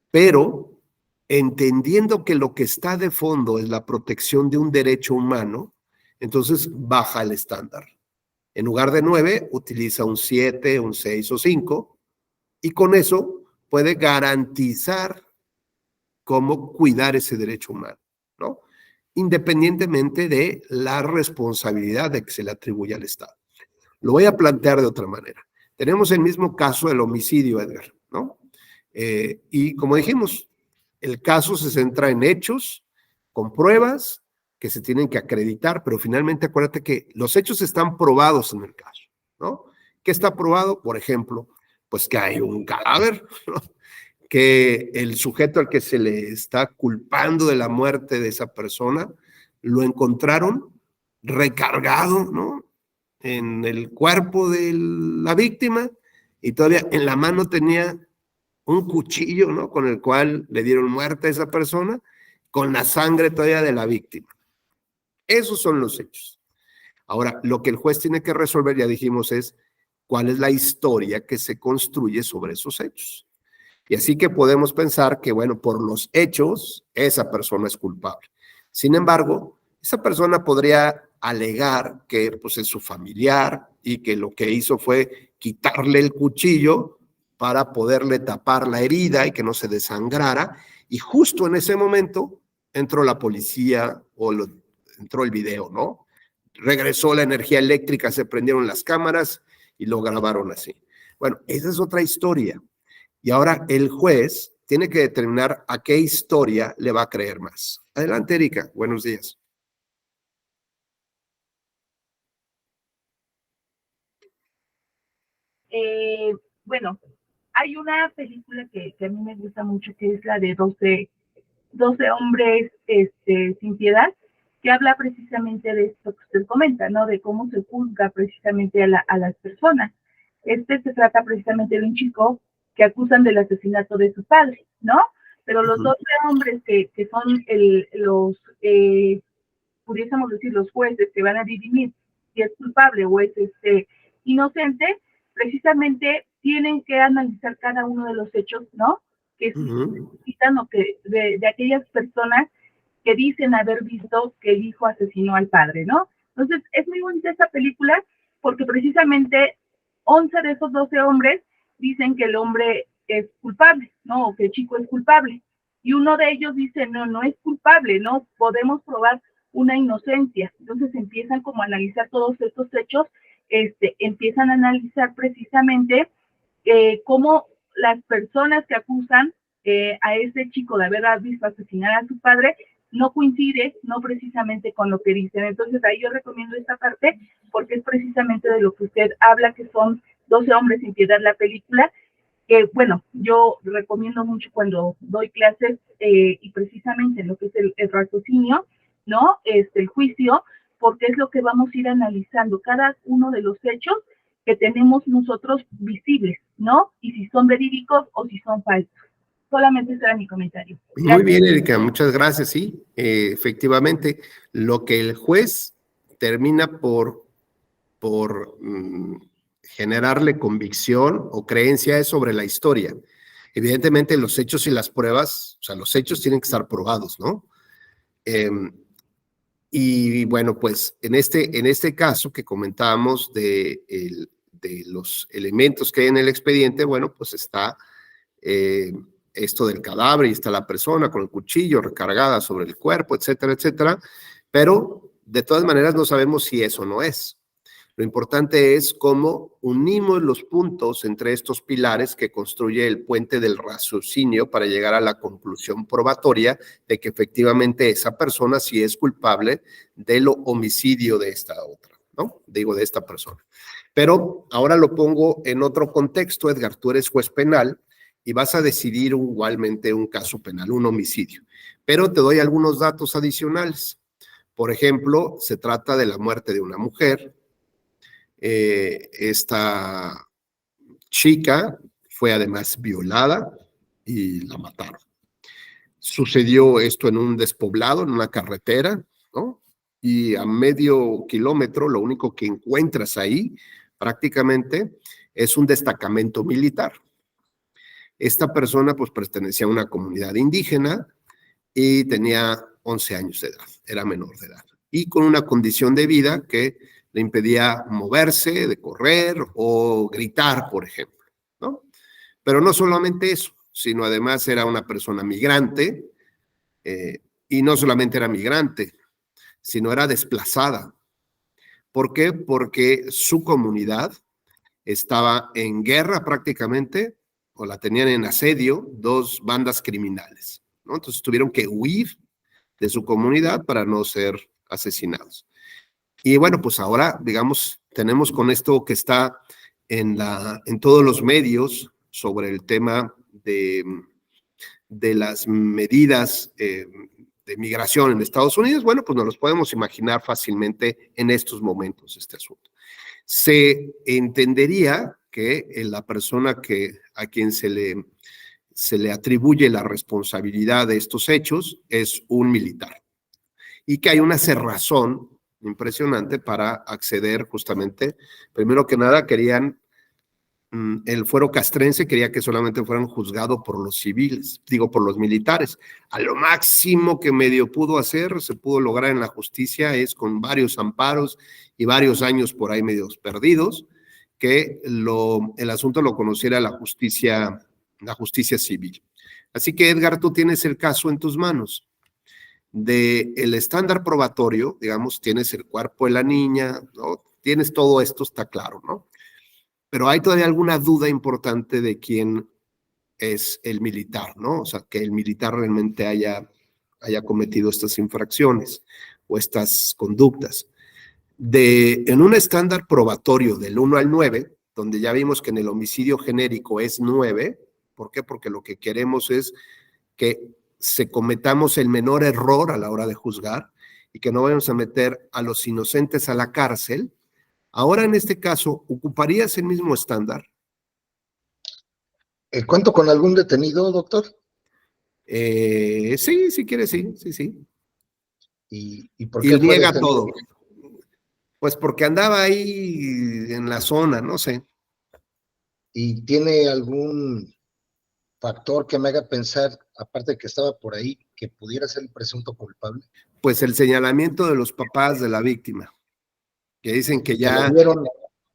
[SPEAKER 1] Pero, entendiendo que lo que está de fondo es la protección de un derecho humano, entonces baja el estándar. En lugar de 9, utiliza un 7, un 6 o 5, y con eso puede garantizar cómo cuidar ese derecho humano, ¿no? Independientemente de la responsabilidad de que se le atribuye al Estado. Lo voy a plantear de otra manera. Tenemos el mismo caso del homicidio, Edgar, ¿no? Y como dijimos, el caso se centra en hechos, con pruebas que se tienen que acreditar, pero finalmente acuérdate que los hechos están probados en el caso, ¿no? ¿Qué está probado? Por ejemplo, pues que hay un cadáver, ¿no? Que el sujeto al que se le está culpando de la muerte de esa persona, lo encontraron recargado, ¿no? En el cuerpo de la víctima y todavía en la mano tenía un cuchillo, ¿no? Con el cual le dieron muerte a esa persona, con la sangre todavía de la víctima. Esos son los hechos. Ahora, lo que el juez tiene que resolver, ya dijimos, es cuál es la historia que se construye sobre esos hechos. Y así que podemos pensar que, bueno, por los hechos, esa persona es culpable. Sin embargo, esa persona podría alegar que pues, es su familiar y que lo que hizo fue quitarle el cuchillo para poderle tapar la herida y que no se desangrara. Y justo en ese momento entró la policía o entró el video, ¿no? Regresó la energía eléctrica, se prendieron las cámaras y lo grabaron así. Bueno, esa es otra historia. Y ahora el juez tiene que determinar a qué historia le va a creer más. Adelante, Erika. Buenos días.
[SPEAKER 6] Bueno, hay una película que a mí me gusta mucho, que es la de 12 hombres sin piedad, que habla precisamente de esto que usted comenta, ¿no? De cómo se juzga precisamente a las personas. Se trata precisamente de un chico que acusan del asesinato de su padre, ¿no? Pero los 12 hombres que son pudiésemos decir, los jueces que van a dirimir si es culpable o es inocente, precisamente tienen que analizar cada uno de los hechos, ¿no? Que citan o que de aquellas personas que dicen haber visto que el hijo asesinó al padre, ¿no? Entonces, es muy bonita esta película porque precisamente 11 de esos 12 hombres dicen que el hombre es culpable, ¿no? O que el chico es culpable. Y uno de ellos dice, no, no es culpable, no podemos probar una inocencia. Entonces empiezan como a analizar todos estos hechos, empiezan a analizar precisamente cómo las personas que acusan a ese chico de haber visto asesinar a su padre no coincide, no precisamente con lo que dicen. Entonces ahí yo recomiendo esta parte porque es precisamente de lo que usted habla, que son 12 hombres sin piedad la película, que bueno, yo recomiendo mucho cuando doy clases y precisamente lo que es el raciocinio, ¿no? El juicio, porque es lo que vamos a ir analizando, cada uno de los hechos que tenemos nosotros visibles, ¿no? Y si son verídicos o si son falsos. Solamente ese era mi comentario.
[SPEAKER 1] Gracias. Muy bien, Erika, muchas gracias. Sí, efectivamente, lo que el juez termina por generarle convicción o creencia es sobre la historia. Evidentemente, los hechos y las pruebas, o sea, los hechos tienen que estar probados, ¿no? Y bueno, pues en este caso que comentábamos de los elementos que hay en el expediente, bueno, pues está esto del cadáver y está la persona con el cuchillo recargada sobre el cuerpo, etcétera, etcétera, pero de todas maneras no sabemos si eso no es. Lo importante es cómo unimos los puntos entre estos pilares que construye el puente del raciocinio para llegar a la conclusión probatoria de que efectivamente esa persona sí es culpable del homicidio de esta otra, ¿no? Digo, de esta persona. Pero ahora lo pongo en otro contexto, Edgar, tú eres juez penal y vas a decidir igualmente un caso penal, un homicidio. Pero te doy algunos datos adicionales. Por ejemplo, se trata de la muerte de una mujer. Esta chica fue además violada y la mataron. Sucedió esto en un despoblado, en una carretera, ¿no? Y a medio kilómetro lo único que encuentras ahí prácticamente es un destacamento militar. Esta persona pues pertenecía a una comunidad indígena y tenía 11 años de edad, era menor de edad, y con una condición de vida que le impedía moverse, de correr o gritar, por ejemplo, ¿no? Pero no solamente eso, sino además era una persona migrante, y no solamente era migrante, sino era desplazada. ¿Por qué? Porque su comunidad estaba en guerra prácticamente, o la tenían en asedio, dos bandas criminales, ¿no? Entonces tuvieron que huir de su comunidad para no ser asesinados. Y bueno, pues ahora, digamos, tenemos con esto que está en todos los medios sobre el tema de las medidas de migración en Estados Unidos. Bueno, pues nos los podemos imaginar fácilmente en estos momentos este asunto. Se entendería que la persona a quien se le atribuye la responsabilidad de estos hechos es un militar y que hay una cerrazón impresionante para acceder justamente, primero que nada querían, el fuero castrense quería que solamente fueran juzgados por los civiles, digo por los militares. A lo máximo que medio pudo hacer, se pudo lograr en la justicia es con varios amparos y varios años por ahí medios perdidos, que el asunto lo conociera la justicia civil. Así que Edgar, tú tienes el caso en tus manos. Del estándar probatorio, digamos, tienes el cuerpo de la niña, ¿no? Tienes todo esto, está claro, ¿no? Pero hay todavía alguna duda importante de quién es el militar, ¿no? O sea, que el militar realmente haya cometido estas infracciones o estas conductas. En un estándar probatorio del 1 al 9, donde ya vimos que en el homicidio genérico es 9, ¿por qué? Porque lo que queremos es que cometamos el menor error a la hora de juzgar y que no vayamos a meter a los inocentes a la cárcel. Ahora, en este caso, ¿ocuparías el mismo estándar?
[SPEAKER 5] ¿Cuento con algún detenido, doctor?
[SPEAKER 1] Sí, si quieres, sí.
[SPEAKER 5] ¿Y por qué
[SPEAKER 1] y niega todo. Pues porque andaba ahí en la zona, no sé.
[SPEAKER 5] ¿Y tiene algún factor que me haga pensar, aparte de que estaba por ahí, que pudiera ser el presunto culpable?
[SPEAKER 1] Pues el señalamiento de los papás de la víctima, que dicen que ya...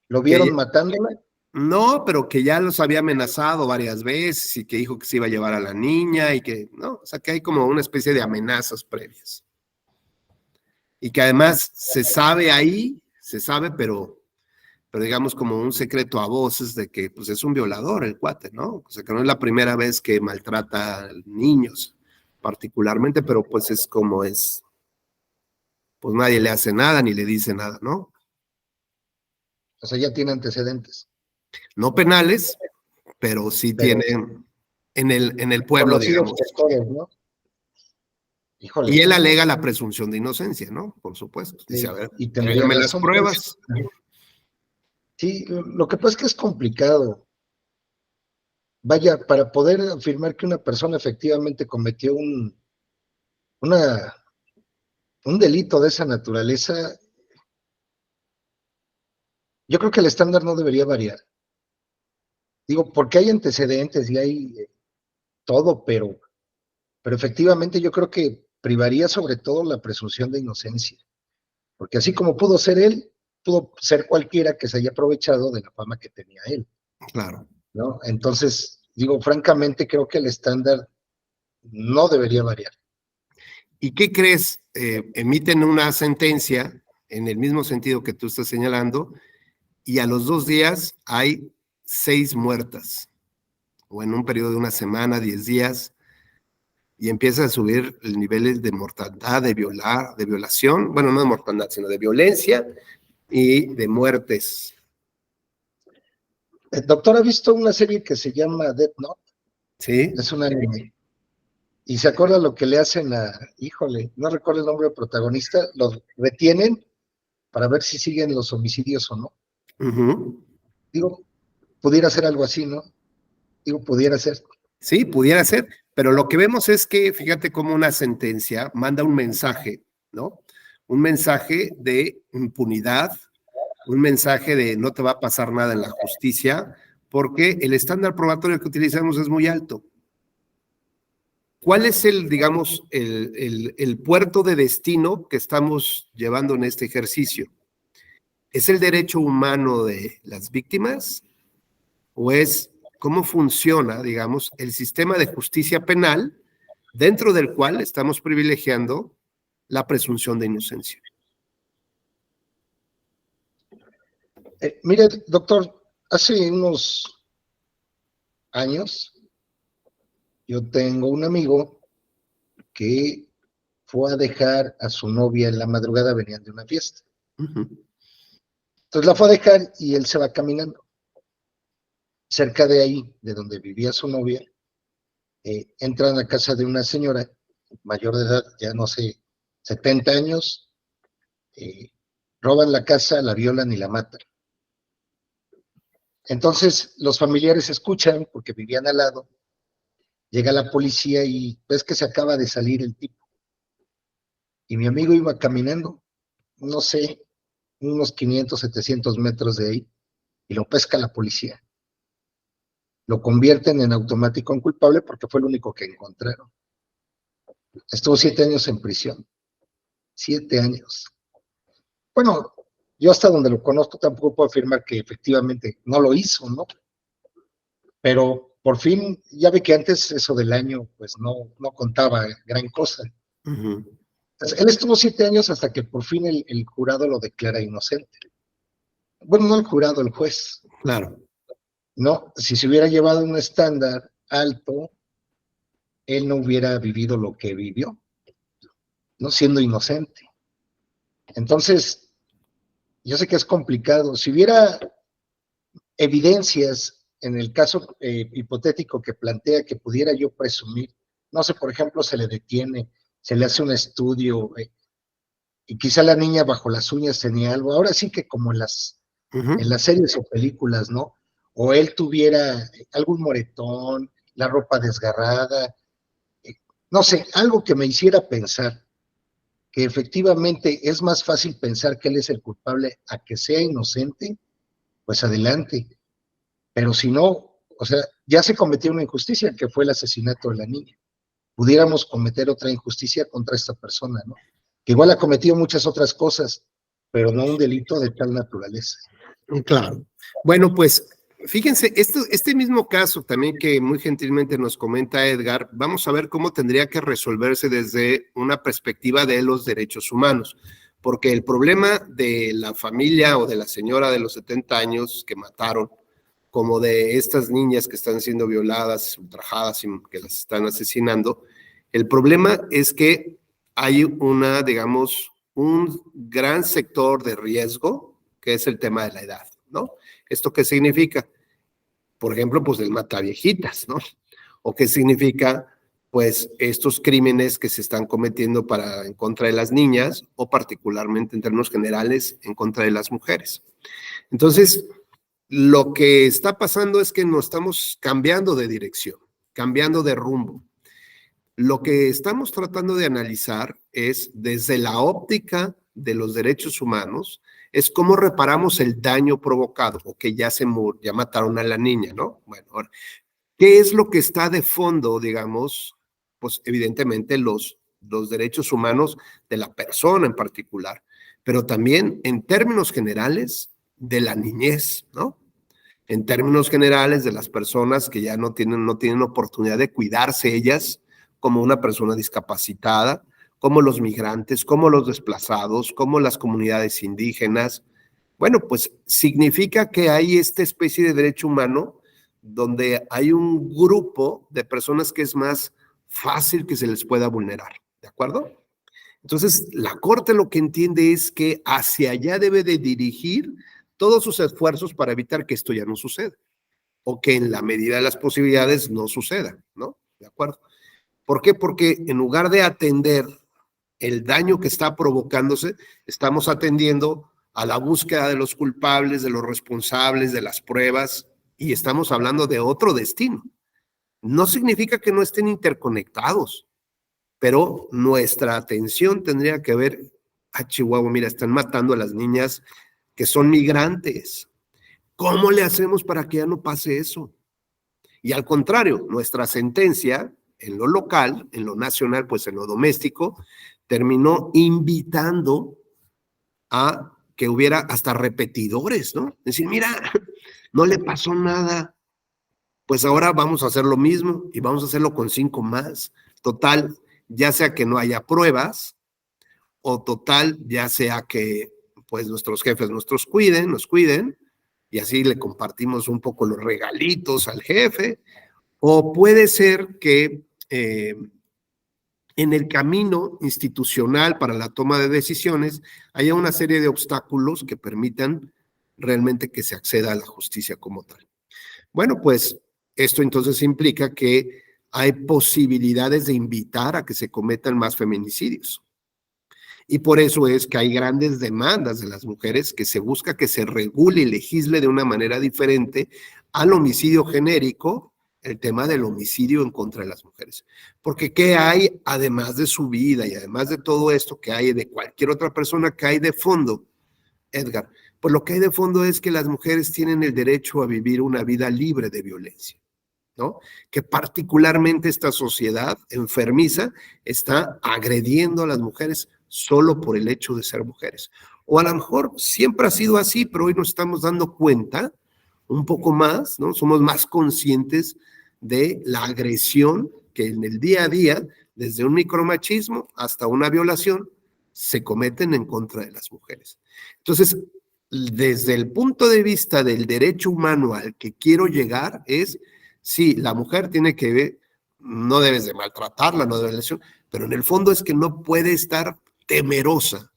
[SPEAKER 5] ¿Lo vieron matándola?
[SPEAKER 1] No, pero que ya los había amenazado varias veces y que dijo que se iba a llevar a la niña y que, no, o sea, que hay como una especie de amenazas previas. Y que además se sabe, pero digamos como un secreto a voces de que pues es un violador el cuate, ¿no? O sea, que no es la primera vez que maltrata a niños particularmente, pero pues es como es, pues nadie le hace nada ni le dice nada, ¿no?
[SPEAKER 5] O sea, ya tiene antecedentes.
[SPEAKER 1] No penales, pero sí tiene en el pueblo, digamos.
[SPEAKER 5] Sectores, ¿no? Híjole.
[SPEAKER 1] Y él alega la presunción de inocencia, ¿no? Por supuesto. Dice, a ver, tráigame las pruebas.
[SPEAKER 5] Sí, lo que pasa es que es complicado. Vaya, para poder afirmar que una persona efectivamente cometió un delito de esa naturaleza, yo creo que el estándar no debería variar. Digo, porque hay antecedentes y hay todo, pero efectivamente yo creo que privaría sobre todo la presunción de inocencia. Porque así como pudo ser él, pudo ser cualquiera que se haya aprovechado de la fama que tenía él.
[SPEAKER 1] Claro.
[SPEAKER 5] ¿No? Entonces, digo, francamente, creo que el estándar no debería variar.
[SPEAKER 1] ¿Y qué crees? Emiten una sentencia en el mismo sentido que tú estás señalando, y a los 2 días hay 6 muertas, o en un periodo de una semana, 10 días, y empieza a subir los niveles de mortandad, de violación, bueno, no de mortandad, sino de violencia y de muertes.
[SPEAKER 5] El doctor ha visto una serie que se llama Death Note.
[SPEAKER 1] Sí.
[SPEAKER 5] Es un anime. Y se acuerda lo que le hacen híjole, no recuerdo el nombre del protagonista, los retienen para ver si siguen los homicidios o no. Digo, pudiera ser algo así, ¿no? Digo, pudiera ser.
[SPEAKER 1] Sí, pudiera ser, pero lo que vemos es que, fíjate cómo una sentencia manda un mensaje, ¿no? Un mensaje de impunidad, un mensaje de no te va a pasar nada en la justicia, porque el estándar probatorio que utilizamos es muy alto. ¿Cuál es digamos, el puerto de destino que estamos llevando en este ejercicio? ¿Es el derecho humano de las víctimas o es cómo funciona, digamos, el sistema de justicia penal dentro del cual estamos privilegiando la presunción de inocencia?
[SPEAKER 5] Mire, doctor, hace unos años yo tengo un amigo que fue a dejar a su novia en la madrugada, venían de una fiesta. Entonces la fue a dejar y él se va caminando. Cerca de ahí, de donde vivía su novia, entran a casa de una señora mayor de edad, ya no sé, 70 años, roban la casa, la violan y la matan. Entonces los familiares escuchan, porque vivían al lado, llega la policía y ves que se acaba de salir el tipo. Y mi amigo iba caminando, no sé, unos 500, 700 metros de ahí, y lo pesca la policía. Lo convierten en automático en culpable porque fue el único que encontraron. Estuvo 7 años en prisión. 7 años. Bueno, yo hasta donde lo conozco tampoco puedo afirmar que efectivamente no lo hizo, ¿no? Pero por fin, ya ve que antes eso del año, pues no contaba gran cosa. Él estuvo 7 años hasta que por fin el jurado lo declara inocente. Bueno, no el jurado, el juez.
[SPEAKER 1] Claro.
[SPEAKER 5] No, si se hubiera llevado un estándar alto, él no hubiera vivido lo que vivió, no siendo inocente. Entonces, yo sé que es complicado. Si hubiera evidencias en el caso hipotético que plantea que pudiera yo presumir, no sé, por ejemplo, se le detiene, se le hace un estudio, y quizá la niña bajo las uñas tenía algo, ahora sí que como en las series o películas, ¿no? O él tuviera algún moretón, la ropa desgarrada, no sé, algo que me hiciera pensar que efectivamente es más fácil pensar que él es el culpable a que sea inocente, pues adelante. Pero si no, o sea, ya se cometió una injusticia, que fue el asesinato de la niña. Pudiéramos cometer otra injusticia contra esta persona, ¿no? Que igual ha cometido muchas otras cosas, pero no un delito de tal naturaleza.
[SPEAKER 1] Claro. Bueno, pues fíjense, este mismo caso también que muy gentilmente nos comenta Edgar, vamos a ver cómo tendría que resolverse desde una perspectiva de los derechos humanos, porque el problema de la familia o de la señora de los 70 años que mataron, como de estas niñas que están siendo violadas, ultrajadas y que las están asesinando, el problema es que hay digamos, un gran sector de riesgo, que es el tema de la edad, ¿no? ¿Esto qué significa? Por ejemplo, pues el mataviejitas, ¿no? ¿O qué significa? Pues estos crímenes que se están cometiendo en contra de las niñas, o particularmente en términos generales, en contra de las mujeres. Entonces, lo que está pasando es que nos estamos cambiando de dirección, cambiando de rumbo. Lo que estamos tratando de analizar es, desde la óptica de los derechos humanos, es cómo reparamos el daño provocado, o que ya mataron a la niña, ¿no? Bueno, ahora, ¿qué es lo que está de fondo, digamos? Pues evidentemente los derechos humanos de la persona en particular, pero también en términos generales de la niñez, ¿no? En términos generales de las personas que ya no tienen oportunidad de cuidarse ellas, como una persona discapacitada, como los migrantes, como los desplazados, como las comunidades indígenas. Bueno, pues significa que hay esta especie de derecho humano donde hay un grupo de personas que es más fácil que se les pueda vulnerar, ¿de acuerdo? Entonces, la Corte lo que entiende es que hacia allá debe de dirigir todos sus esfuerzos para evitar que esto ya no suceda, o que en la medida de las posibilidades no suceda, ¿no? ¿De acuerdo? ¿Por qué? Porque en lugar de atender el daño que está provocándose, estamos atendiendo a la búsqueda de los culpables, de los responsables, de las pruebas, y estamos hablando de otro destino. No significa que no estén interconectados, pero nuestra atención tendría que ver, Chihuahua, mira, están matando a las niñas que son migrantes. ¿Cómo le hacemos para que ya no pase eso? Y al contrario, nuestra sentencia en lo local, en lo nacional, pues en lo doméstico, terminó invitando a que hubiera hasta repetidores, ¿no? Es decir, mira, no le pasó nada, pues ahora vamos a hacer lo mismo y vamos a hacerlo con 5 más. Total, ya sea que no haya pruebas, o total, ya sea que pues nuestros jefes nos cuiden, y así le compartimos un poco los regalitos al jefe, o puede ser que en el camino institucional para la toma de decisiones haya una serie de obstáculos que permitan realmente que se acceda a la justicia como tal. Bueno, pues esto entonces implica que hay posibilidades de invitar a que se cometan más feminicidios. Y por eso es que hay grandes demandas de las mujeres que se busca que se regule y legisle de una manera diferente al homicidio genérico, el tema del homicidio en contra de las mujeres. Porque ¿qué hay además de su vida y además de todo esto que hay de cualquier otra persona que hay de fondo, Edgar? Pues lo que hay de fondo es que las mujeres tienen el derecho a vivir una vida libre de violencia, ¿no? Que particularmente esta sociedad enfermiza está agrediendo a las mujeres solo por el hecho de ser mujeres. O a lo mejor siempre ha sido así, pero hoy nos estamos dando cuenta un poco más, ¿no? Somos más conscientes de la agresión que en el día a día, desde un micromachismo hasta una violación, se cometen en contra de las mujeres. Entonces, desde el punto de vista del derecho humano al que quiero llegar es, sí, la mujer tiene que ver, no debes de maltratarla, no debes de, pero en el fondo es que no puede estar temerosa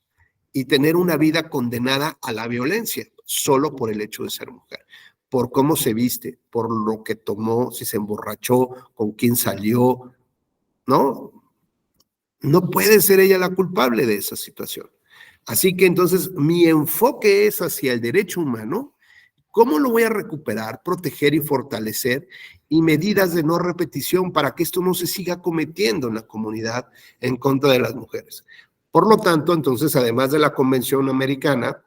[SPEAKER 1] y tener una vida condenada a la violencia solo por el hecho de ser mujer, por cómo se viste, por lo que tomó, si se emborrachó, con quién salió, ¿no? No puede ser ella la culpable de esa situación. Así que entonces mi enfoque es hacia el derecho humano. ¿Cómo lo voy a recuperar, proteger y fortalecer? Y medidas de no repetición para que esto no se siga cometiendo en la comunidad en contra de las mujeres. Por lo tanto, entonces, además de la Convención Americana,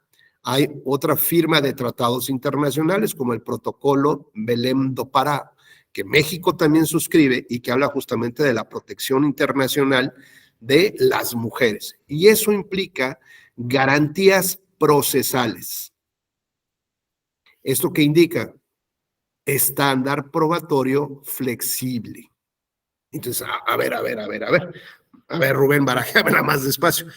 [SPEAKER 1] hay otra firma de tratados internacionales como el Protocolo Belém do Pará, que México también suscribe y que habla justamente de la protección internacional de las mujeres. Y eso implica garantías procesales. ¿Esto qué indica? Estándar probatorio flexible. Entonces, a ver, Rubén, barajéamela más despacio.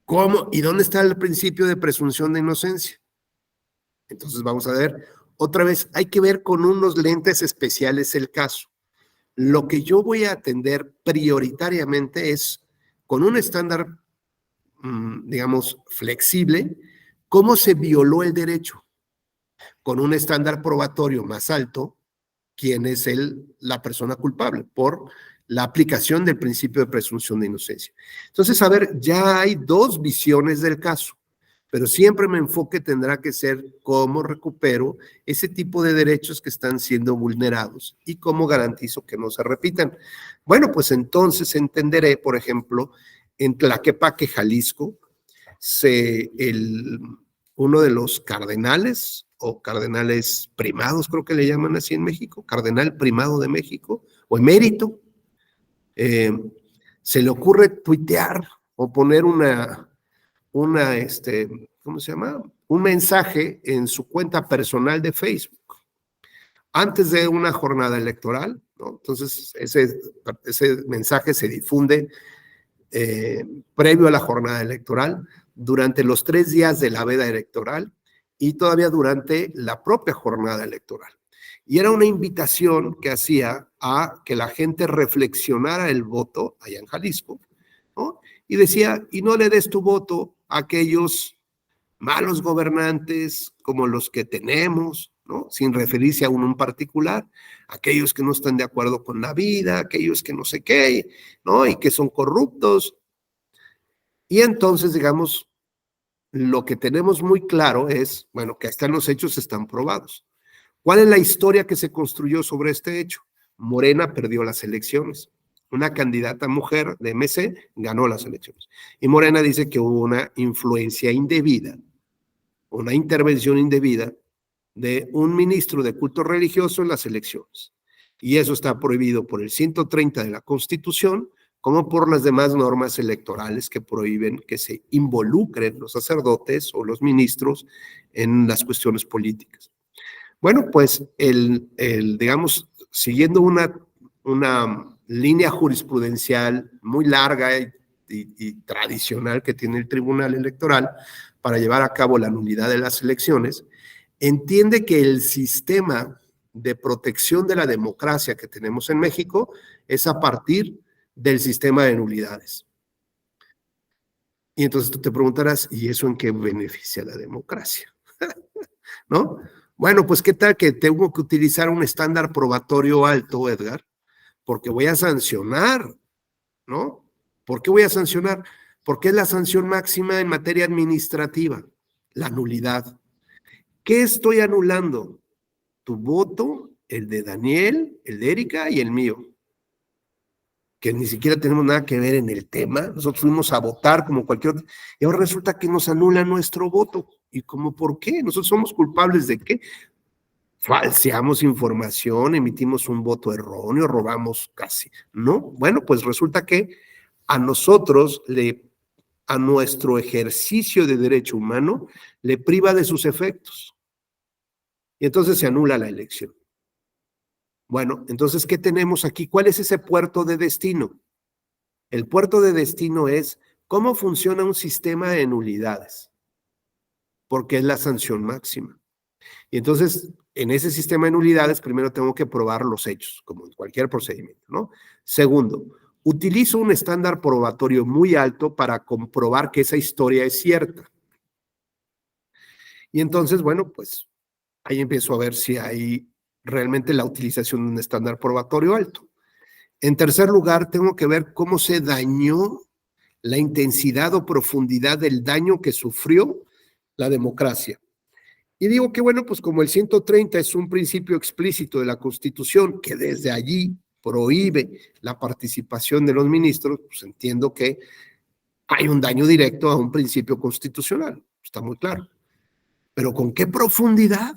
[SPEAKER 1] ¿Cómo? ¿Y dónde está el principio de presunción de inocencia? Entonces vamos a ver, otra vez, hay que ver con unos lentes especiales el caso. Lo que yo voy a atender prioritariamente es, con un estándar, digamos, flexible, cómo se violó el derecho. Con un estándar probatorio más alto, quién es la persona culpable por la aplicación del principio de presunción de inocencia. Entonces, a ver, ya hay dos visiones del caso, pero siempre mi enfoque tendrá que ser cómo recupero ese tipo de derechos que están siendo vulnerados y cómo garantizo que no se repitan. Bueno, pues entonces entenderé, por ejemplo, en Tlaquepaque, Jalisco, uno de los cardenales o cardenales primados, creo que le llaman así en México, cardenal primado de México, o emérito, se le ocurre tuitear o poner ¿cómo se llama? Un mensaje en su cuenta personal de Facebook, antes de una jornada electoral, ¿no? Entonces, ese mensaje se difunde previo a la jornada electoral, durante los 3 días de la veda electoral y todavía durante la propia jornada electoral. Y era una invitación que hacía a que la gente reflexionara el voto allá en Jalisco, ¿no? Y decía, y no le des tu voto a aquellos malos gobernantes como los que tenemos, ¿no? Sin referirse a uno en particular, aquellos que no están de acuerdo con la vida, aquellos que no sé qué, ¿no? Y que son corruptos. Y entonces, digamos, lo que tenemos muy claro es, bueno, que están los hechos, están probados. ¿Cuál es la historia que se construyó sobre este hecho? Morena perdió las elecciones. Una candidata mujer de MC ganó las elecciones. Y Morena dice que hubo una influencia indebida, una intervención indebida de un ministro de culto religioso en las elecciones. Y eso está prohibido por el 130 de la Constitución, como por las demás normas electorales que prohíben que se involucren los sacerdotes o los ministros en las cuestiones políticas. Bueno, pues digamos, siguiendo una línea jurisprudencial muy larga y tradicional que tiene el Tribunal Electoral para llevar a cabo la nulidad de las elecciones, entiende que el sistema de protección de la democracia que tenemos en México es a partir del sistema de nulidades. Y entonces tú te preguntarás, ¿y eso en qué beneficia a la democracia? ¿No? Bueno, pues ¿qué tal que tengo que utilizar un estándar probatorio alto, Edgar? Porque voy a sancionar, ¿no? ¿Por qué voy a sancionar? Porque es la sanción máxima en materia administrativa, la nulidad. ¿Qué estoy anulando? Tu voto, el de Daniel, el de Erika y el mío, que ni siquiera tenemos nada que ver en el tema. Nosotros fuimos a votar como cualquier otro, y ahora resulta que nos anula nuestro voto. ¿Y cómo por qué? ¿Nosotros somos culpables de qué? Falseamos información, emitimos un voto erróneo, robamos casi, ¿no? Bueno, pues resulta que a nosotros, a nuestro ejercicio de derecho humano, le priva de sus efectos. Y entonces se anula la elección. Bueno, entonces, ¿qué tenemos aquí? ¿Cuál es ese puerto de destino? El puerto de destino es cómo funciona un sistema de nulidades, porque es la sanción máxima. Y entonces, en ese sistema de nulidades, primero tengo que probar los hechos, como en cualquier procedimiento, ¿no? Segundo, utilizo un estándar probatorio muy alto para comprobar que esa historia es cierta. Y entonces, bueno, pues ahí empiezo a ver si hay realmente la utilización de un estándar probatorio alto. En tercer lugar, tengo que ver cómo se dañó la intensidad o profundidad del daño que sufrió la democracia. Y digo que, bueno, pues como el 130 es un principio explícito de la Constitución que desde allí prohíbe la participación de los ministros, pues entiendo que hay un daño directo a un principio constitucional, está muy claro. pero ¿con qué profundidad?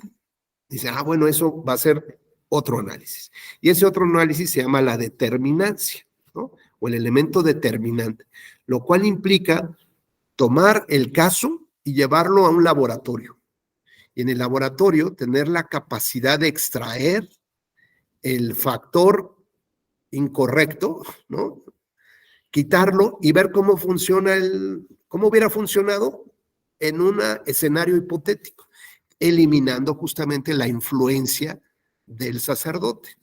[SPEAKER 1] Dice, bueno, eso va a ser otro análisis. Y ese otro análisis se llama la determinancia, ¿no? O el elemento determinante, lo cual implica tomar el caso y llevarlo a un laboratorio. Y en el laboratorio tener la capacidad de extraer el factor incorrecto, ¿no? Quitarlo y ver cómo funciona cómo hubiera funcionado en un escenario hipotético, eliminando justamente la influencia del sacerdote.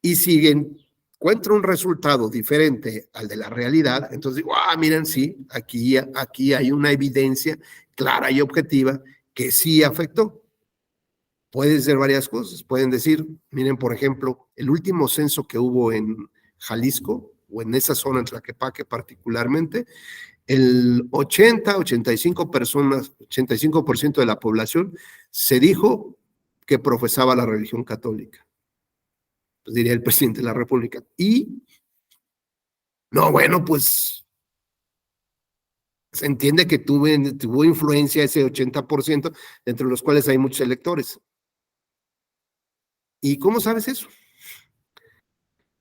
[SPEAKER 1] Y si encuentro un resultado diferente al de la realidad, entonces digo, miren, sí, aquí hay una evidencia clara y objetiva que sí afectó. Pueden ser varias cosas. Pueden decir, miren, por ejemplo, el último censo que hubo en Jalisco, o en esa zona en Tlaquepaque particularmente, el 85% de la población se dijo que profesaba la religión católica. Pues diría el presidente de la República. Y, no, bueno, pues se entiende que tuvo influencia ese 80%, entre los cuales hay muchos electores. ¿Y cómo sabes eso?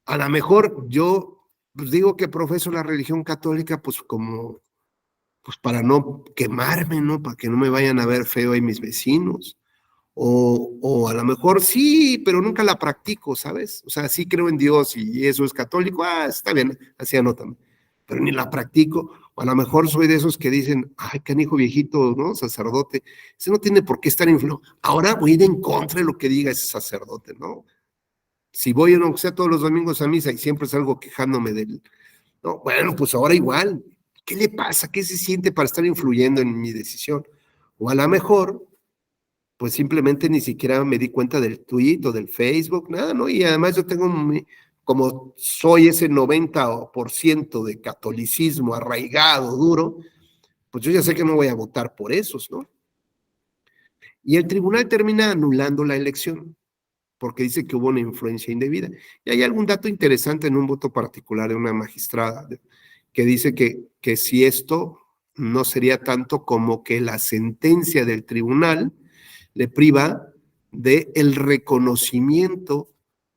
[SPEAKER 1] A lo mejor yo pues digo que profeso la religión católica, pues para no quemarme, ¿no? Para que no me vayan a ver feo ahí mis vecinos. O a lo mejor sí, pero nunca la practico, ¿sabes? O sea, sí creo en Dios y eso es católico, está bien, así anótame, pero ni la practico. O a lo mejor soy de esos que dicen, canijo viejito, ¿no? Sacerdote, ese no tiene por qué estar influido. Ahora voy a ir en contra de lo que diga ese sacerdote, ¿no? Si voy, no sé, todos los domingos a misa y siempre salgo quejándome no, bueno, pues ahora igual, ¿qué le pasa? ¿Qué se siente para estar influyendo en mi decisión? O a lo mejor pues simplemente ni siquiera me di cuenta del tweet o del Facebook, nada, ¿no? Y además yo tengo, como soy ese 90% de catolicismo arraigado, duro, pues yo ya sé que no voy a votar por esos, ¿no? Y el tribunal termina anulando la elección, porque dice que hubo una influencia indebida. Y hay algún dato interesante en un voto particular de una magistrada, que dice que si esto no sería tanto como que la sentencia del tribunal le priva del reconocimiento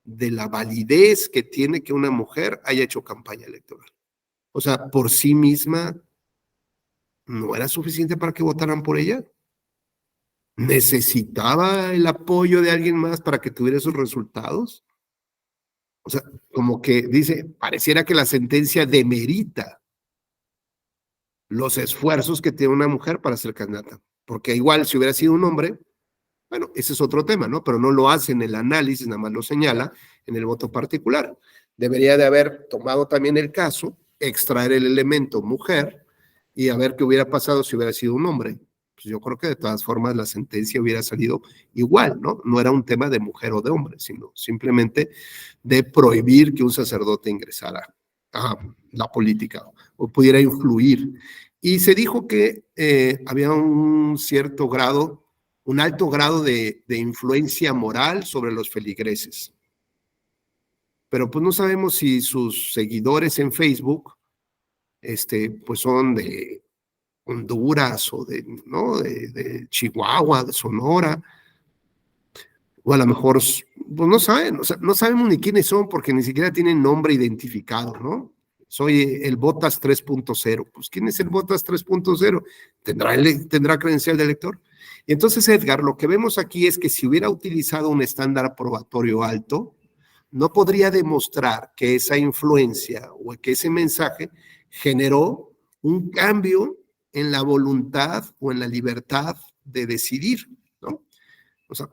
[SPEAKER 1] de la validez que tiene que una mujer haya hecho campaña electoral. O sea, por sí misma no era suficiente para que votaran por ella. Necesitaba el apoyo de alguien más para que tuviera esos resultados. O sea, como que dice, pareciera que la sentencia demerita los esfuerzos que tiene una mujer para ser candidata. Porque igual si hubiera sido un hombre, bueno, ese es otro tema, ¿no? Pero no lo hace en el análisis, nada más lo señala en el voto particular. Debería de haber tomado también el caso, extraer el elemento mujer y a ver qué hubiera pasado si hubiera sido un hombre. Pues yo creo que de todas formas la sentencia hubiera salido igual, ¿no? No era un tema de mujer o de hombre, sino simplemente de prohibir que un sacerdote ingresara a la política o pudiera influir. Y se dijo que había un cierto grado, un alto grado de influencia moral sobre los feligreses. Pero pues no sabemos si sus seguidores en Facebook, pues son de Honduras o ¿no? de Chihuahua, de Sonora, o a lo mejor, pues no saben, o sea, no sabemos ni quiénes son porque ni siquiera tienen nombre identificado, ¿no? Soy el Botas 3.0. Pues, ¿quién es el Botas 3.0? ¿Tendrá credencial de elector? Y entonces, Edgar, lo que vemos aquí es que si hubiera utilizado un estándar probatorio alto, no podría demostrar que esa influencia o que ese mensaje generó un cambio en la voluntad o en la libertad de decidir, ¿no? O sea,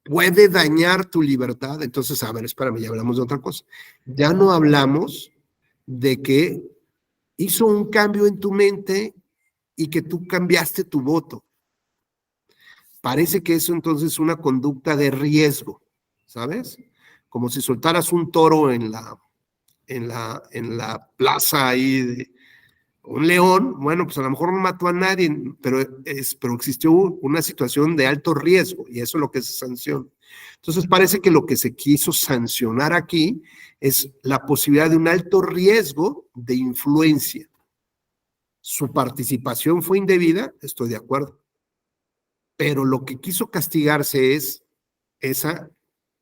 [SPEAKER 1] puede dañar tu libertad. Entonces, a ver, espérame, ya hablamos de otra cosa. Ya no hablamos de que hizo un cambio en tu mente y que tú cambiaste tu voto. Parece que eso entonces es una conducta de riesgo, ¿sabes? Como si soltaras un toro en la plaza ahí, un león, bueno, pues a lo mejor no mató a nadie, pero existió una situación de alto riesgo y eso es lo que se sanciona. Entonces parece que lo que se quiso sancionar aquí es la posibilidad de un alto riesgo de influencia. Su participación fue indebida, estoy de acuerdo, pero lo que quiso castigarse es esa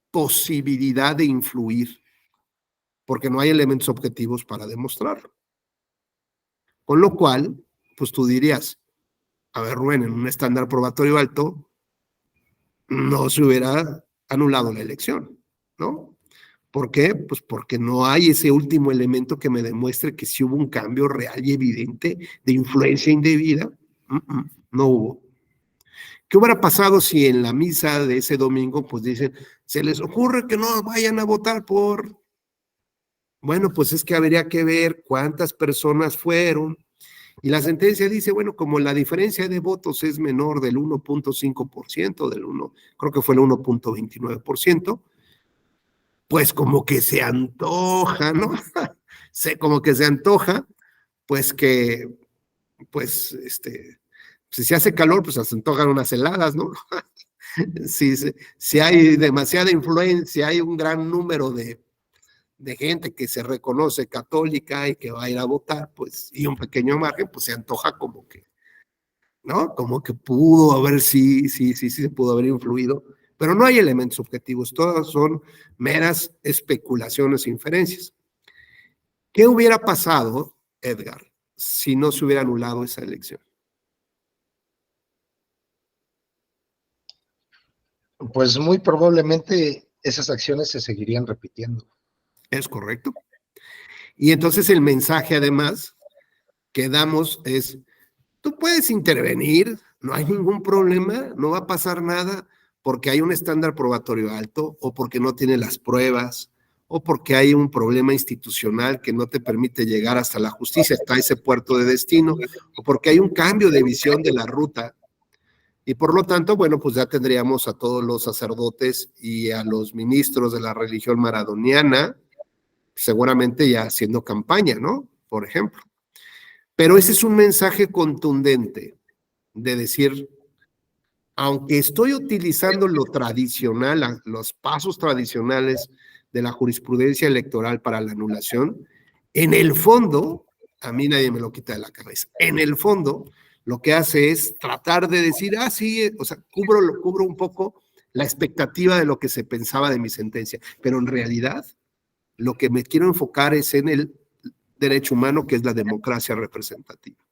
[SPEAKER 1] posibilidad de influir, porque no hay elementos objetivos para demostrarlo. Con lo cual, pues tú dirías, a ver, Rubén, en un estándar probatorio alto, no se hubiera anulado la elección, ¿no? ¿Por qué? Pues porque no hay ese último elemento que me demuestre que sí hubo un cambio real y evidente de influencia indebida. No hubo. ¿Qué hubiera pasado si en la misa de ese domingo, pues dicen, se les ocurre que no vayan a votar por... Bueno, pues es que habría que ver cuántas personas fueron. Y la sentencia dice, bueno, como la diferencia de votos es menor del 1.5%, creo que fue el 1.29%, pues como que se antoja, ¿no? Como que se antoja, pues que, pues, si se hace calor, pues se antojan unas heladas, ¿no? Si hay demasiada influencia, hay un gran número de gente que se reconoce católica y que va a ir a votar, pues, y un pequeño margen, pues se antoja como que, ¿no? Como que pudo haber, sí, se pudo haber influido, pero no hay elementos objetivos, todas son meras especulaciones e inferencias. ¿Qué hubiera pasado, Edgar, si no se hubiera anulado esa elección?
[SPEAKER 5] Pues muy probablemente esas acciones se seguirían repitiendo.
[SPEAKER 1] Es correcto. Y entonces el mensaje, además, que damos es, tú puedes intervenir, no hay ningún problema, no va a pasar nada porque hay un estándar probatorio alto o porque no tiene las pruebas o porque hay un problema institucional que no te permite llegar hasta la justicia, hasta ese puerto de destino, o porque hay un cambio de visión de la ruta. Y por lo tanto, bueno, pues ya tendríamos a todos los sacerdotes y a los ministros de la religión maradoniana, seguramente ya haciendo campaña, ¿no? Por ejemplo. Pero ese es un mensaje contundente de decir, aunque estoy utilizando lo tradicional, los pasos tradicionales de la jurisprudencia electoral para la anulación, en el fondo, a mí nadie me lo quita de la cabeza, en el fondo, lo que hace es tratar de decir, sí, o sea, cubro un poco la expectativa de lo que se pensaba de mi sentencia, pero en realidad lo que me quiero enfocar es en el derecho humano, que es la democracia representativa.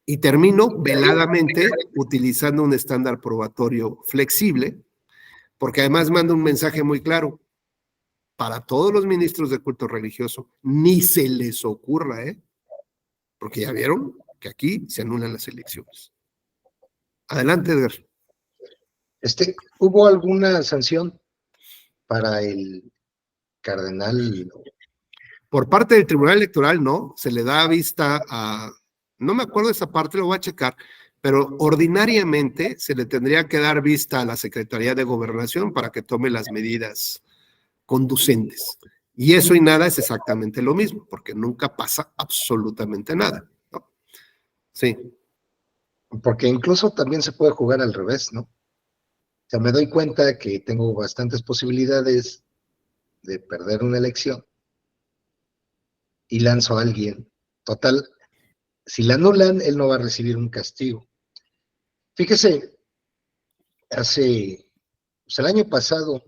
[SPEAKER 1] Y termino veladamente utilizando un estándar probatorio flexible, porque además manda un mensaje muy claro para todos los ministros de culto religioso, ni se les ocurra, porque ya vieron que aquí se anulan las elecciones. Adelante, Edgar.
[SPEAKER 5] ¿Hubo alguna sanción para el cardenal?
[SPEAKER 1] Por parte del Tribunal Electoral, no, se le da vista a, no me acuerdo de esa parte, lo voy a checar, pero ordinariamente se le tendría que dar vista a la Secretaría de Gobernación para que tome las medidas conducentes. Y eso y nada es exactamente lo mismo, porque nunca pasa absolutamente nada, ¿no? Sí.
[SPEAKER 5] Porque incluso también se puede jugar al revés, ¿no? O sea, me doy cuenta que tengo bastantes posibilidades de perder una elección y lanzo a alguien. Total, si la anulan, él no va a recibir un castigo. Fíjese, pues el año pasado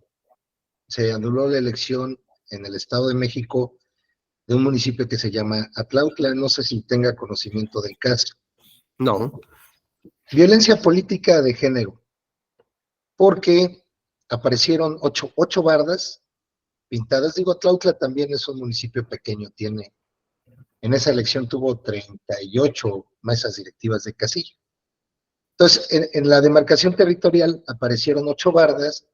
[SPEAKER 5] se anuló la elección en el Estado de México de un municipio que se llama Atlautla, no sé si tenga conocimiento del caso.
[SPEAKER 1] No.
[SPEAKER 5] Violencia política de género, porque aparecieron ocho bardas pintadas. Digo, Atlautla también es un municipio pequeño, en esa elección tuvo 38 mesas directivas de casilla. Entonces, en la demarcación territorial aparecieron 8 bardas,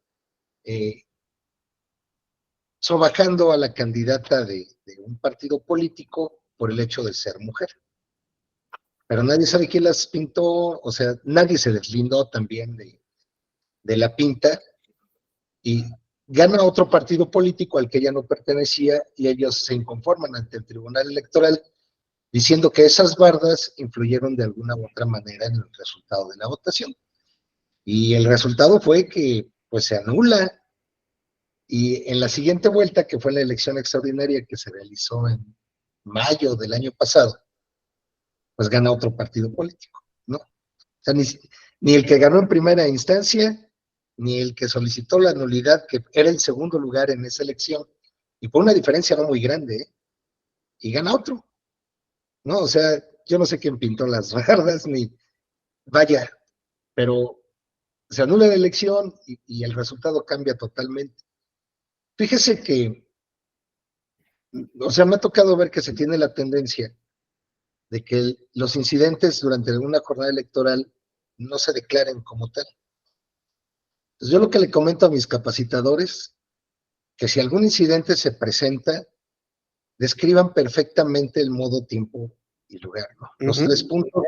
[SPEAKER 5] sobajando a la candidata de un partido político por el hecho de ser mujer. Pero nadie sabe quién las pintó, o sea, nadie se deslindó también de la pinta, y gana otro partido político al que ella no pertenecía, y ellos se inconforman ante el Tribunal Electoral diciendo que esas bardas influyeron de alguna u otra manera en el resultado de la votación. Y el resultado fue que pues se anula, y en la siguiente vuelta, que fue la elección extraordinaria que se realizó en mayo del año pasado, pues gana otro partido político, ¿no? O sea, Ni el que ganó en primera instancia, ni el que solicitó la nulidad, que era el segundo lugar en esa elección, y por una diferencia no muy grande, ¿eh? Y gana otro, ¿no? O sea, yo no sé quién pintó las bardas, ni vaya, pero se anula la elección y el resultado cambia totalmente. Fíjese que, o sea, me ha tocado ver que se tiene la tendencia de que los incidentes durante una jornada electoral no se declaren como tal. Entonces, yo lo que le comento a mis capacitadores, que si algún incidente se presenta, describan perfectamente el modo, tiempo y lugar, ¿no? Los 3 puntos,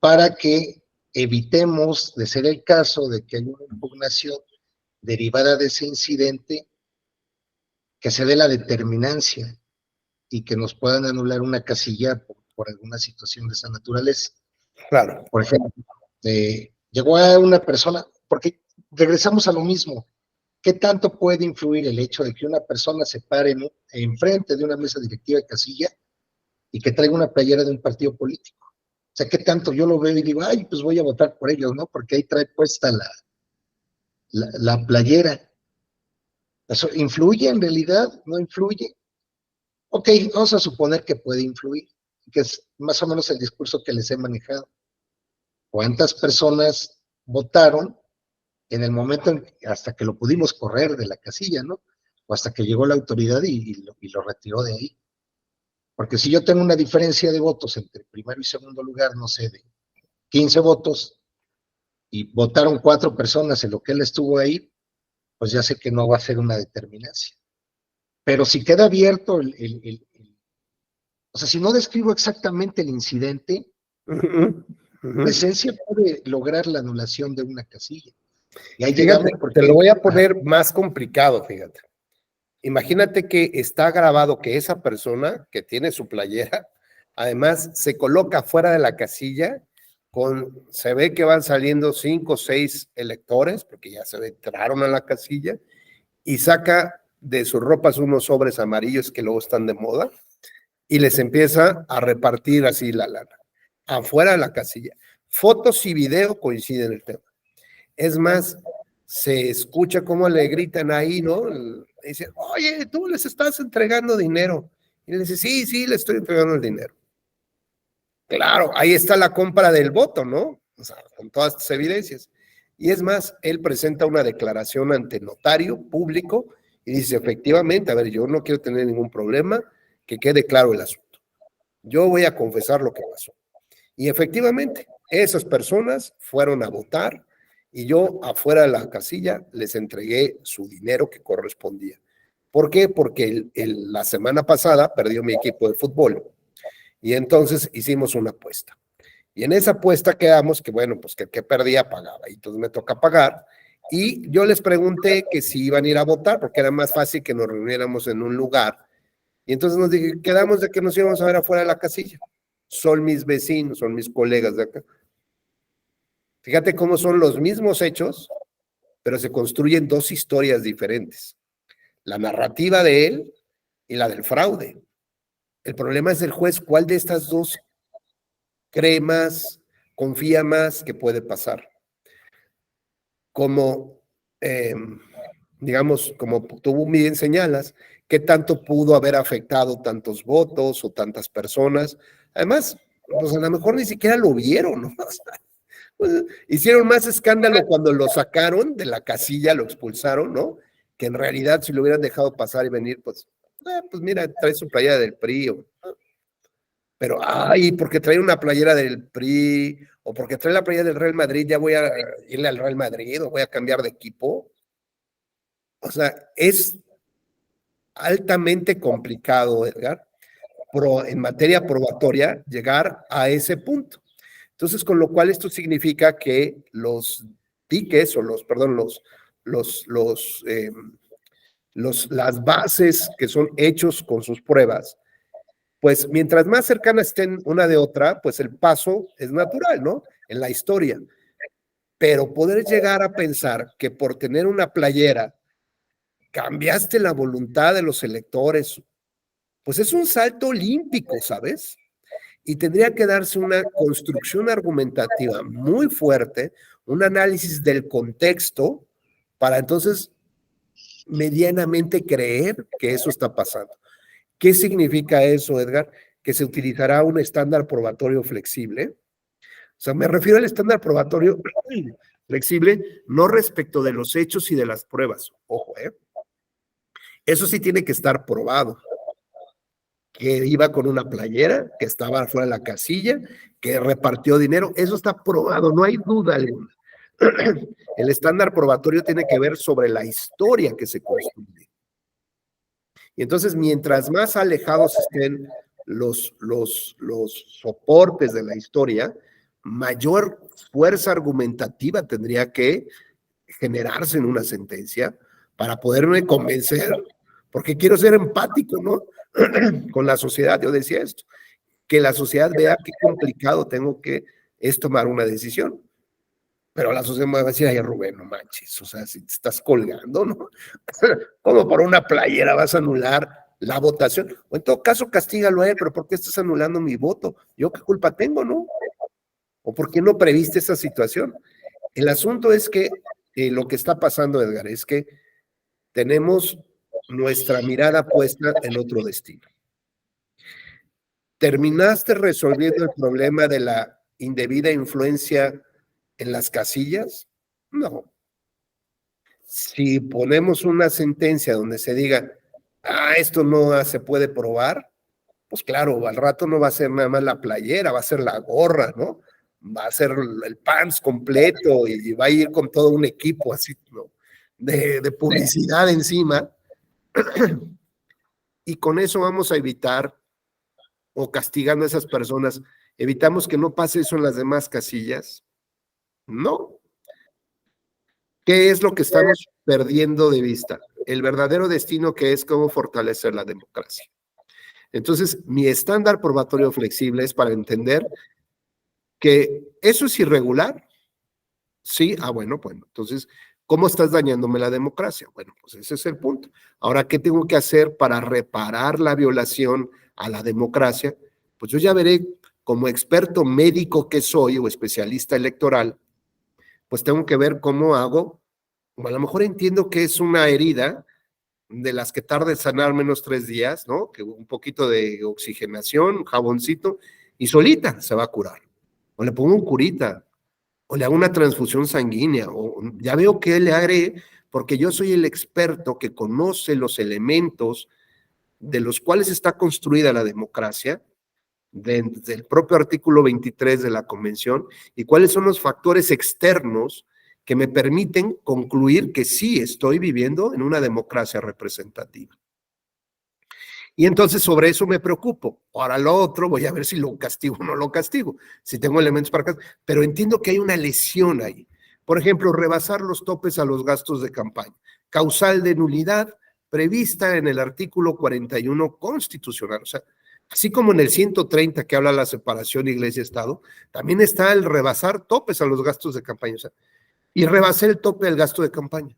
[SPEAKER 5] para que evitemos, de ser el caso de que haya una impugnación derivada de ese incidente, que se dé la determinancia y que nos puedan anular una casilla por alguna situación de esa naturaleza.
[SPEAKER 1] Claro.
[SPEAKER 5] Por ejemplo, llegó a una persona, porque regresamos a lo mismo. ¿Qué tanto puede influir el hecho de que una persona se pare enfrente de una mesa directiva de casilla y que traiga una playera de un partido político? O sea, ¿qué tanto yo lo veo y digo, ay, pues voy a votar por ellos, ¿no? Porque ahí trae puesta la playera. ¿Eso influye en realidad? ¿No influye? Ok, vamos a suponer que puede influir, que es más o menos el discurso que les he manejado. ¿Cuántas personas votaron en el momento hasta que lo pudimos correr de la casilla, ¿no? O hasta que llegó la autoridad y lo retiró de ahí? Porque si yo tengo una diferencia de votos entre primero y segundo lugar, no sé, de 15 votos, y votaron 4 personas en lo que él estuvo ahí, pues ya sé que no va a ser una determinancia. Pero si queda abierto o sea, si no describo exactamente el incidente, la esencia puede lograr la anulación de una casilla. Y ahí
[SPEAKER 1] Fíjate,
[SPEAKER 5] llegamos porque...
[SPEAKER 1] te lo voy a poner más complicado, fíjate. Imagínate que está grabado que esa persona que tiene su playera, además se coloca fuera de la casilla, se ve que van saliendo 5 o 6 electores, porque ya se entraron a la casilla, y saca de sus ropas unos sobres amarillos que luego están de moda, y les empieza a repartir así la lana, afuera de la casilla. Fotos y video coinciden en el tema. Es más, se escucha cómo le gritan ahí, ¿no? Dicen, oye, tú les estás entregando dinero. Y le dice, sí, sí, le estoy entregando el dinero. Claro, ahí está la compra del voto, ¿no? O sea, con todas estas evidencias. Y es más, él presenta una declaración ante notario público y dice, efectivamente, a ver, yo no quiero tener ningún problema, que quede claro el asunto. Yo voy a confesar lo que pasó. Y efectivamente, esas personas fueron a votar y yo afuera de la casilla les entregué su dinero que correspondía. ¿Por qué? Porque la semana pasada perdió mi equipo de fútbol y entonces hicimos una apuesta. Y en esa apuesta quedamos que, bueno, pues que el que perdía pagaba y entonces me toca pagar. Y yo les pregunté que si iban a ir a votar porque era más fácil que nos reuniéramos en un lugar. Y entonces nos quedamos de que nos íbamos a ver afuera de la casilla. Son mis vecinos, son mis colegas de acá. Fíjate cómo son los mismos hechos, pero se construyen 2 historias diferentes. La narrativa de él y la del fraude. El problema es el juez, ¿cuál de estas 2 cree más, confía más que puede pasar? Como, digamos, como tú bien señalas, ¿qué tanto pudo haber afectado tantos votos o tantas personas? Además, pues a lo mejor ni siquiera lo vieron, ¿no? O sea, pues, hicieron más escándalo cuando lo sacaron de la casilla, lo expulsaron, ¿no? Que en realidad si lo hubieran dejado pasar y venir, pues mira, trae su playera del PRI. Pero, ay, porque trae una playera del PRI o porque trae la playera del Real Madrid, ya voy a irle al Real Madrid o voy a cambiar de equipo. O sea, es altamente complicado, Edgar, en materia probatoria, llegar a ese punto. Entonces, con lo cual esto significa que los diques o las bases que son hechos con sus pruebas, pues mientras más cercanas estén una de otra, pues el paso es natural, ¿no? En la historia. Pero poder llegar a pensar que por tener una playera cambiaste la voluntad de los electores, pues es un salto olímpico, ¿sabes? y tendría que darse una construcción argumentativa muy fuerte, un análisis del contexto, para entonces medianamente creer que eso está pasando. ¿Qué significa eso, Edgar? Que se utilizará un estándar probatorio flexible. O sea, me refiero al estándar probatorio flexible, no respecto de los hechos y de las pruebas. Ojo, eso sí tiene que estar probado. Que iba con una playera, que estaba fuera de la casilla, que repartió dinero, eso está probado, no hay duda alguna. El estándar probatorio tiene que ver sobre la historia que se construye. Y entonces, mientras más alejados estén los soportes de la historia, mayor fuerza argumentativa tendría que generarse en una sentencia para poderme convencer, porque quiero ser empático, ¿no? Con la sociedad. Yo decía esto, que la sociedad vea qué complicado tengo que es tomar una decisión. Pero la sociedad me va a decir, ay, Rubén, no manches, o sea, si te estás colgando, ¿no? ¿Cómo por una playera vas a anular la votación? O en todo caso, castígalo a él, pero ¿por qué estás anulando mi voto? ¿Yo qué culpa tengo, no? ¿O por qué no previste esa situación? El asunto es que lo que está pasando, Edgar, es que tenemos nuestra mirada puesta en otro destino. ¿Terminaste resolviendo el problema de la indebida influencia en las casillas? No. Si ponemos una sentencia donde se diga, esto no se puede probar, pues claro, al rato no va a ser nada más la playera, va a ser la gorra, ¿no? Va a ser el pants completo y va a ir con todo un equipo así, ¿no? De publicidad encima. Y con eso vamos a evitar, o castigando a esas personas, evitamos que no pase eso en las demás casillas. No. ¿Qué es lo que estamos perdiendo de vista? El verdadero destino, que es cómo fortalecer la democracia. Entonces, mi estándar probatorio flexible es para entender que eso es irregular. Sí, bueno, entonces, ¿cómo estás dañándome la democracia? Bueno, pues ese es el punto. Ahora, ¿qué tengo que hacer para reparar la violación a la democracia? Pues yo ya veré, como experto médico que soy o especialista electoral, pues tengo que ver cómo hago. A lo mejor entiendo que es una herida de las que tarda en sanar menos 3 días, ¿no? Que un poquito de oxigenación, un jaboncito, y solita se va a curar. O le pongo un curita, o le hago una transfusión sanguínea, o ya veo que le haré, porque yo soy el experto que conoce los elementos de los cuales está construida la democracia, desde el propio artículo 23 de la Convención, y cuáles son los factores externos que me permiten concluir que sí estoy viviendo en una democracia representativa. Y entonces sobre eso me preocupo. Ahora lo otro, voy a ver si lo castigo o no lo castigo, si tengo elementos para castigar, pero entiendo que hay una lesión ahí. Por ejemplo, rebasar los topes a los gastos de campaña. Causal de nulidad prevista en el artículo 41 constitucional. O sea, así como en el 130 que habla de la separación iglesia-estado, también está el rebasar topes a los gastos de campaña. O sea, y rebasé el tope del gasto de campaña.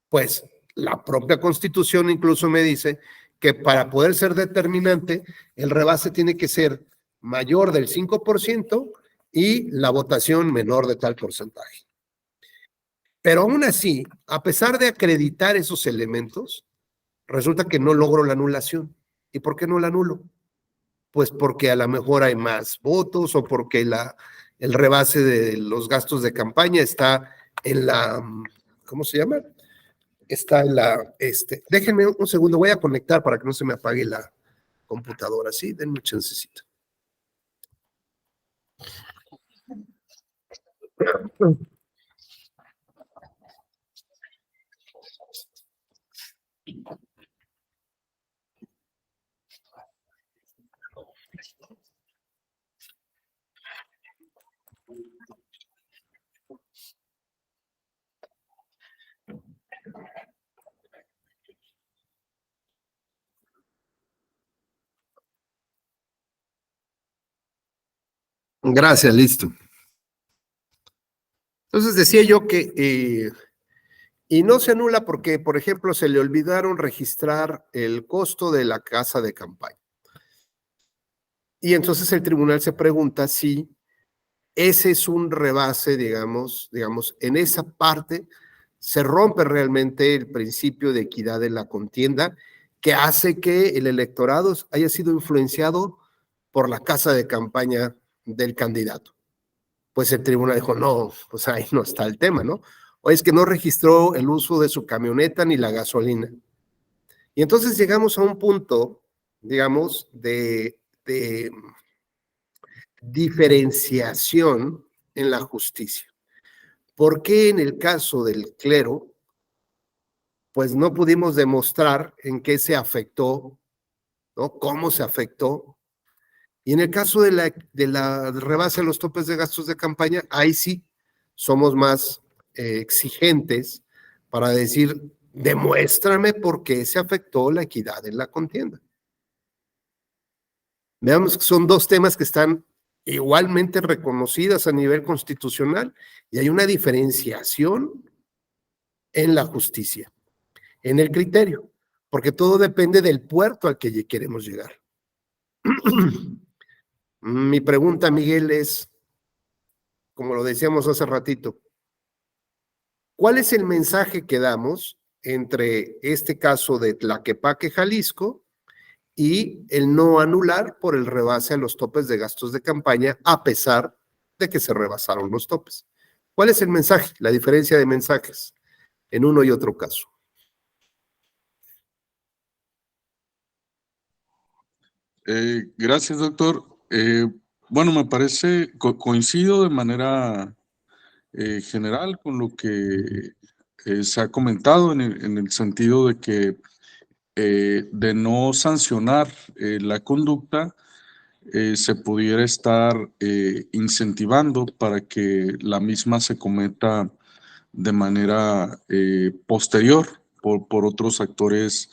[SPEAKER 1] Pues la propia Constitución incluso me dice que para poder ser determinante, el rebase tiene que ser mayor del 5% y la votación menor de tal porcentaje. Pero aún así, a pesar de acreditar esos elementos, resulta que no logro la anulación. ¿Y por qué no la anulo? Pues porque a lo mejor hay más votos o porque el rebase de los gastos de campaña está en la, ¿cómo se llama? Está en la, déjenme un segundo, voy a conectar para que no se me apague la computadora, ¿sí? Denme un chancecito. Gracias, listo. Entonces decía yo que, y no se anula porque, por ejemplo, se le olvidaron registrar el costo de la casa de campaña. Y entonces el tribunal se pregunta si ese es un rebase, digamos, en esa parte se rompe realmente el principio de equidad de la contienda que hace que el electorado haya sido influenciado por la casa de campaña del candidato. Pues el tribunal dijo, no, pues ahí no está el tema, ¿no? O es que no registró el uso de su camioneta ni la gasolina. Y entonces llegamos a un punto, digamos, de diferenciación en la justicia. ¿Por qué en el caso del clero, pues no pudimos demostrar en qué se afectó, ¿no? ¿Cómo se afectó? Y en el caso de la rebase de los topes de gastos de campaña, ahí sí somos más exigentes para decir, demuéstrame por qué se afectó la equidad en la contienda. Veamos que son dos temas que están igualmente reconocidas a nivel constitucional y hay una diferenciación en la justicia, en el criterio, porque todo depende del puerto al que queremos llegar. Mi pregunta, Miguel, es, como lo decíamos hace ratito, ¿cuál es el mensaje que damos entre este caso de Tlaquepaque, Jalisco, y el no anular por el rebase a los topes de gastos de campaña, a pesar de que se rebasaron los topes? ¿Cuál es el mensaje, la diferencia de mensajes en uno y otro caso?
[SPEAKER 3] Gracias, doctor. Bueno, me parece, coincido de manera general con lo que se ha comentado en el sentido de que de no sancionar la conducta, se pudiera estar incentivando para que la misma se cometa de manera posterior por otros actores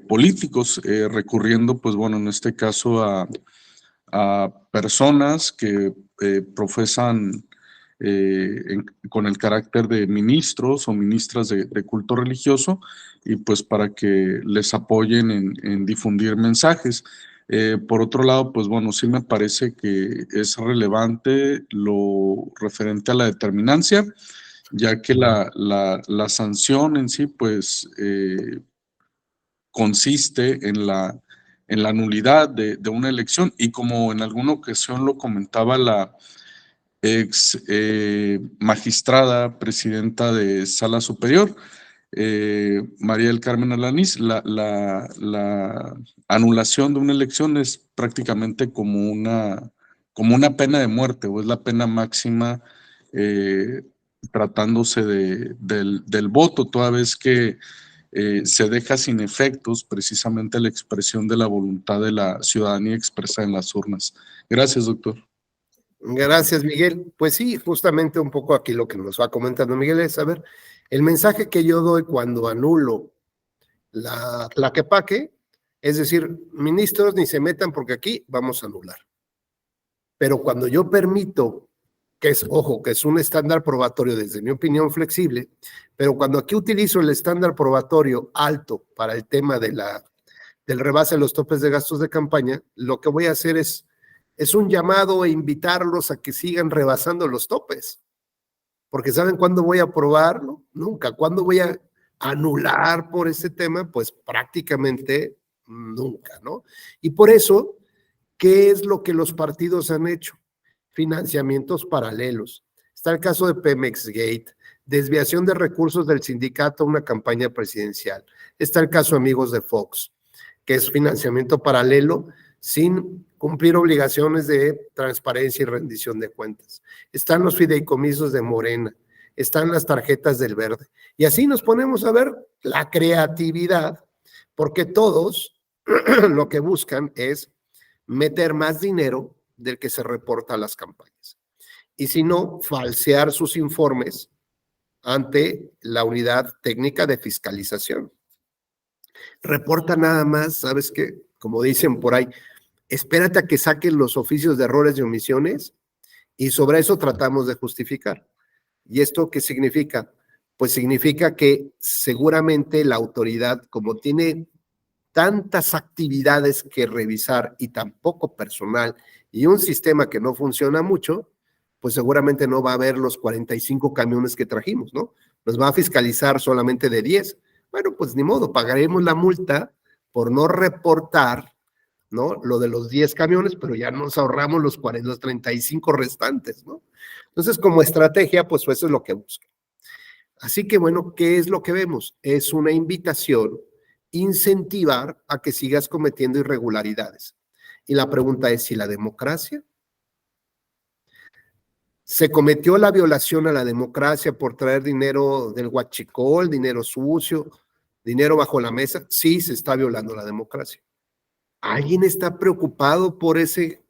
[SPEAKER 3] políticos, recurriendo, pues bueno, en este caso a personas que profesan con el carácter de ministros o ministras de culto religioso, y pues para que les apoyen en difundir mensajes. Por otro lado, pues bueno, sí me parece que es relevante lo referente a la determinancia, ya que la sanción en sí, pues, consiste en la nulidad de una elección, y como en alguna ocasión lo comentaba la ex magistrada presidenta de Sala Superior, María del Carmen Alanís, la anulación de una elección es prácticamente como una pena de muerte, o es la pena máxima tratándose del voto, toda vez que se deja sin efectos precisamente la expresión de la voluntad de la ciudadanía expresada en las urnas. Gracias, doctor.
[SPEAKER 1] Gracias, Miguel. Pues sí, justamente un poco aquí lo que nos va comentando Miguel es, a ver, el mensaje que yo doy cuando anulo la Tlaquepaque, es decir, ministros ni se metan porque aquí vamos a anular. Pero cuando yo permito, que es, ojo, que es un estándar probatorio desde mi opinión flexible, pero cuando aquí utilizo el estándar probatorio alto para el tema del rebase de los topes de gastos de campaña, lo que voy a hacer es un llamado e invitarlos a que sigan rebasando los topes. Porque ¿saben cuándo voy a aprobarlo? Nunca. ¿Cuándo voy a anular por ese tema? Pues prácticamente nunca, ¿no? Y por eso, ¿qué es lo que los partidos han hecho? Financiamientos paralelos. Está el caso de Pemex Gate, desviación de recursos del sindicato a una campaña presidencial. Está el caso Amigos de Fox, que es financiamiento paralelo sin cumplir obligaciones de transparencia y rendición de cuentas. Están los fideicomisos de Morena, están las tarjetas del Verde. Y así nos ponemos a ver la creatividad, porque todos lo que buscan es meter más dinero del que se reporta a las campañas. Y si no, falsear sus informes ante la unidad técnica de fiscalización. Reporta nada más, ¿sabes qué? Como dicen por ahí, espérate a que saquen los oficios de errores y omisiones y sobre eso tratamos de justificar. ¿Y esto qué significa? Pues significa que seguramente la autoridad, como tiene tantas actividades que revisar y tan poco personal y un sistema que no funciona mucho, pues seguramente no va a haber los 45 camiones que trajimos, ¿no? Nos va a fiscalizar solamente de 10. Bueno, pues ni modo, pagaremos la multa por no reportar, ¿no? Lo de los 10 camiones, pero ya nos ahorramos los 35 restantes, ¿no? Entonces, como estrategia, pues eso es lo que busca. Así que, bueno, ¿qué es lo que vemos? Es una invitación, incentivar a que sigas cometiendo irregularidades. Y la pregunta es, ¿si la democracia? ¿Se cometió la violación a la democracia por traer dinero del huachicol, dinero sucio, dinero bajo la mesa? Sí, se está violando la democracia. ¿Alguien está preocupado por ese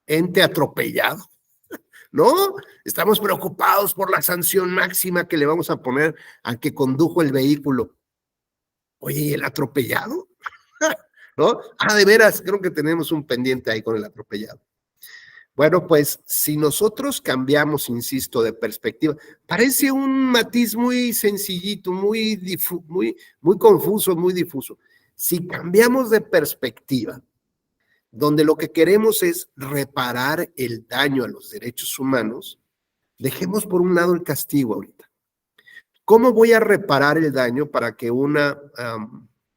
[SPEAKER 1] ente atropellado? No, estamos preocupados por la sanción máxima que le vamos a poner al que condujo el vehículo. Oye, ¿y el atropellado? ¿No? De veras, creo que tenemos un pendiente ahí con el atropellado. Bueno, pues si nosotros cambiamos, insisto, de perspectiva, parece un matiz muy sencillito, muy confuso, muy difuso. Si cambiamos de perspectiva, donde lo que queremos es reparar el daño a los derechos humanos, dejemos por un lado el castigo ahorita. ¿Cómo voy a reparar el daño para que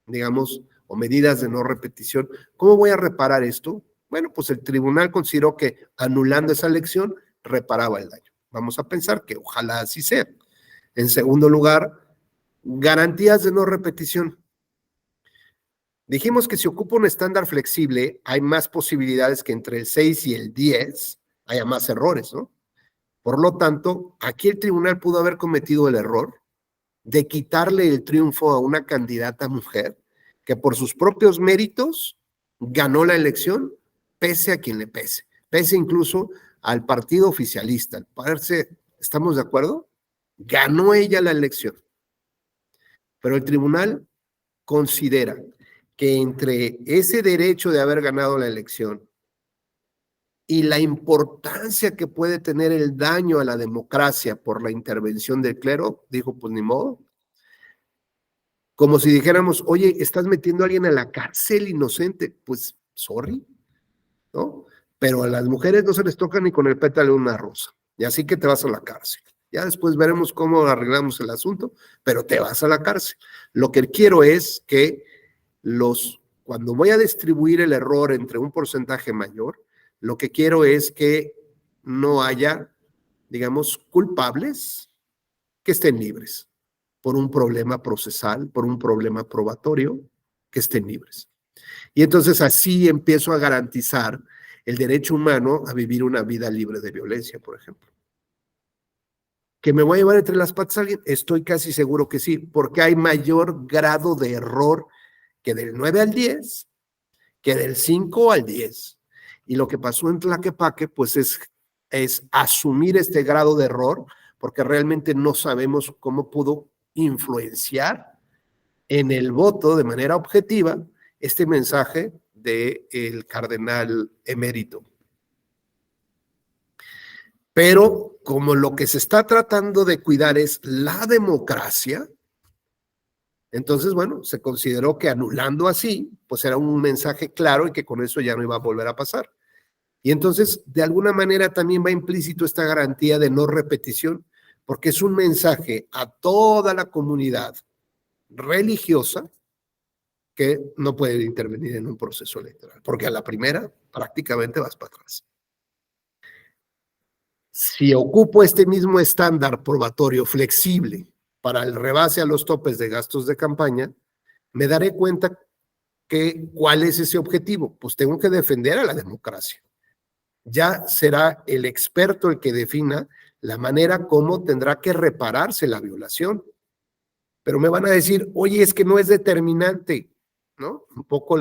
[SPEAKER 1] digamos, o medidas de no repetición, cómo voy a reparar esto? Bueno, pues el tribunal consideró que anulando esa elección reparaba el daño. Vamos a pensar que ojalá así sea. En segundo lugar, garantías de no repetición. Dijimos que si ocupa un estándar flexible, hay más posibilidades que entre el 6 y el 10 haya más errores, ¿no? Por lo tanto, aquí el tribunal pudo haber cometido el error de quitarle el triunfo a una candidata mujer que por sus propios méritos ganó la elección, pese a quien le pese incluso al partido oficialista. ¿Estamos de acuerdo? Ganó ella la elección. Pero el tribunal considera que entre ese derecho de haber ganado la elección y la importancia que puede tener el daño a la democracia por la intervención del clero, dijo, pues ni modo. Como si dijéramos, oye, estás metiendo a alguien a la cárcel inocente. Pues, sorry, ¿no? Pero a las mujeres no se les toca ni con el pétalo de una rosa. Y así que te vas a la cárcel. Ya después veremos cómo arreglamos el asunto, pero te vas a la cárcel. Lo que quiero es que cuando voy a distribuir el error entre un porcentaje mayor, lo que quiero es que no haya, digamos, culpables que estén libres por un problema procesal, por un problema probatorio, que estén libres. Y entonces así empiezo a garantizar el derecho humano a vivir una vida libre de violencia, por ejemplo. ¿Que me voy a llevar entre las patas a alguien? Estoy casi seguro que sí, porque hay mayor grado de error que del 9 al 10, que del 5 al 10. Y lo que pasó en Tlaquepaque, pues es asumir este grado de error, porque realmente no sabemos cómo pudo influenciar en el voto de manera objetiva este mensaje del cardenal emérito. Pero como lo que se está tratando de cuidar es la democracia, entonces, bueno, se consideró que anulando así, pues era un mensaje claro y que con eso ya no iba a volver a pasar. Y entonces, de alguna manera también va implícito esta garantía de no repetición, porque es un mensaje a toda la comunidad religiosa que no puede intervenir en un proceso electoral, porque a la primera prácticamente vas para atrás. Si ocupo este mismo estándar probatorio flexible para el rebase a los topes de gastos de campaña, me daré cuenta que ¿cuál es ese objetivo? Pues tengo que defender a la democracia. Ya será el experto el que defina la manera como tendrá que repararse la violación. Pero me van a decir, oye, es que no es determinante, ¿no? Un poco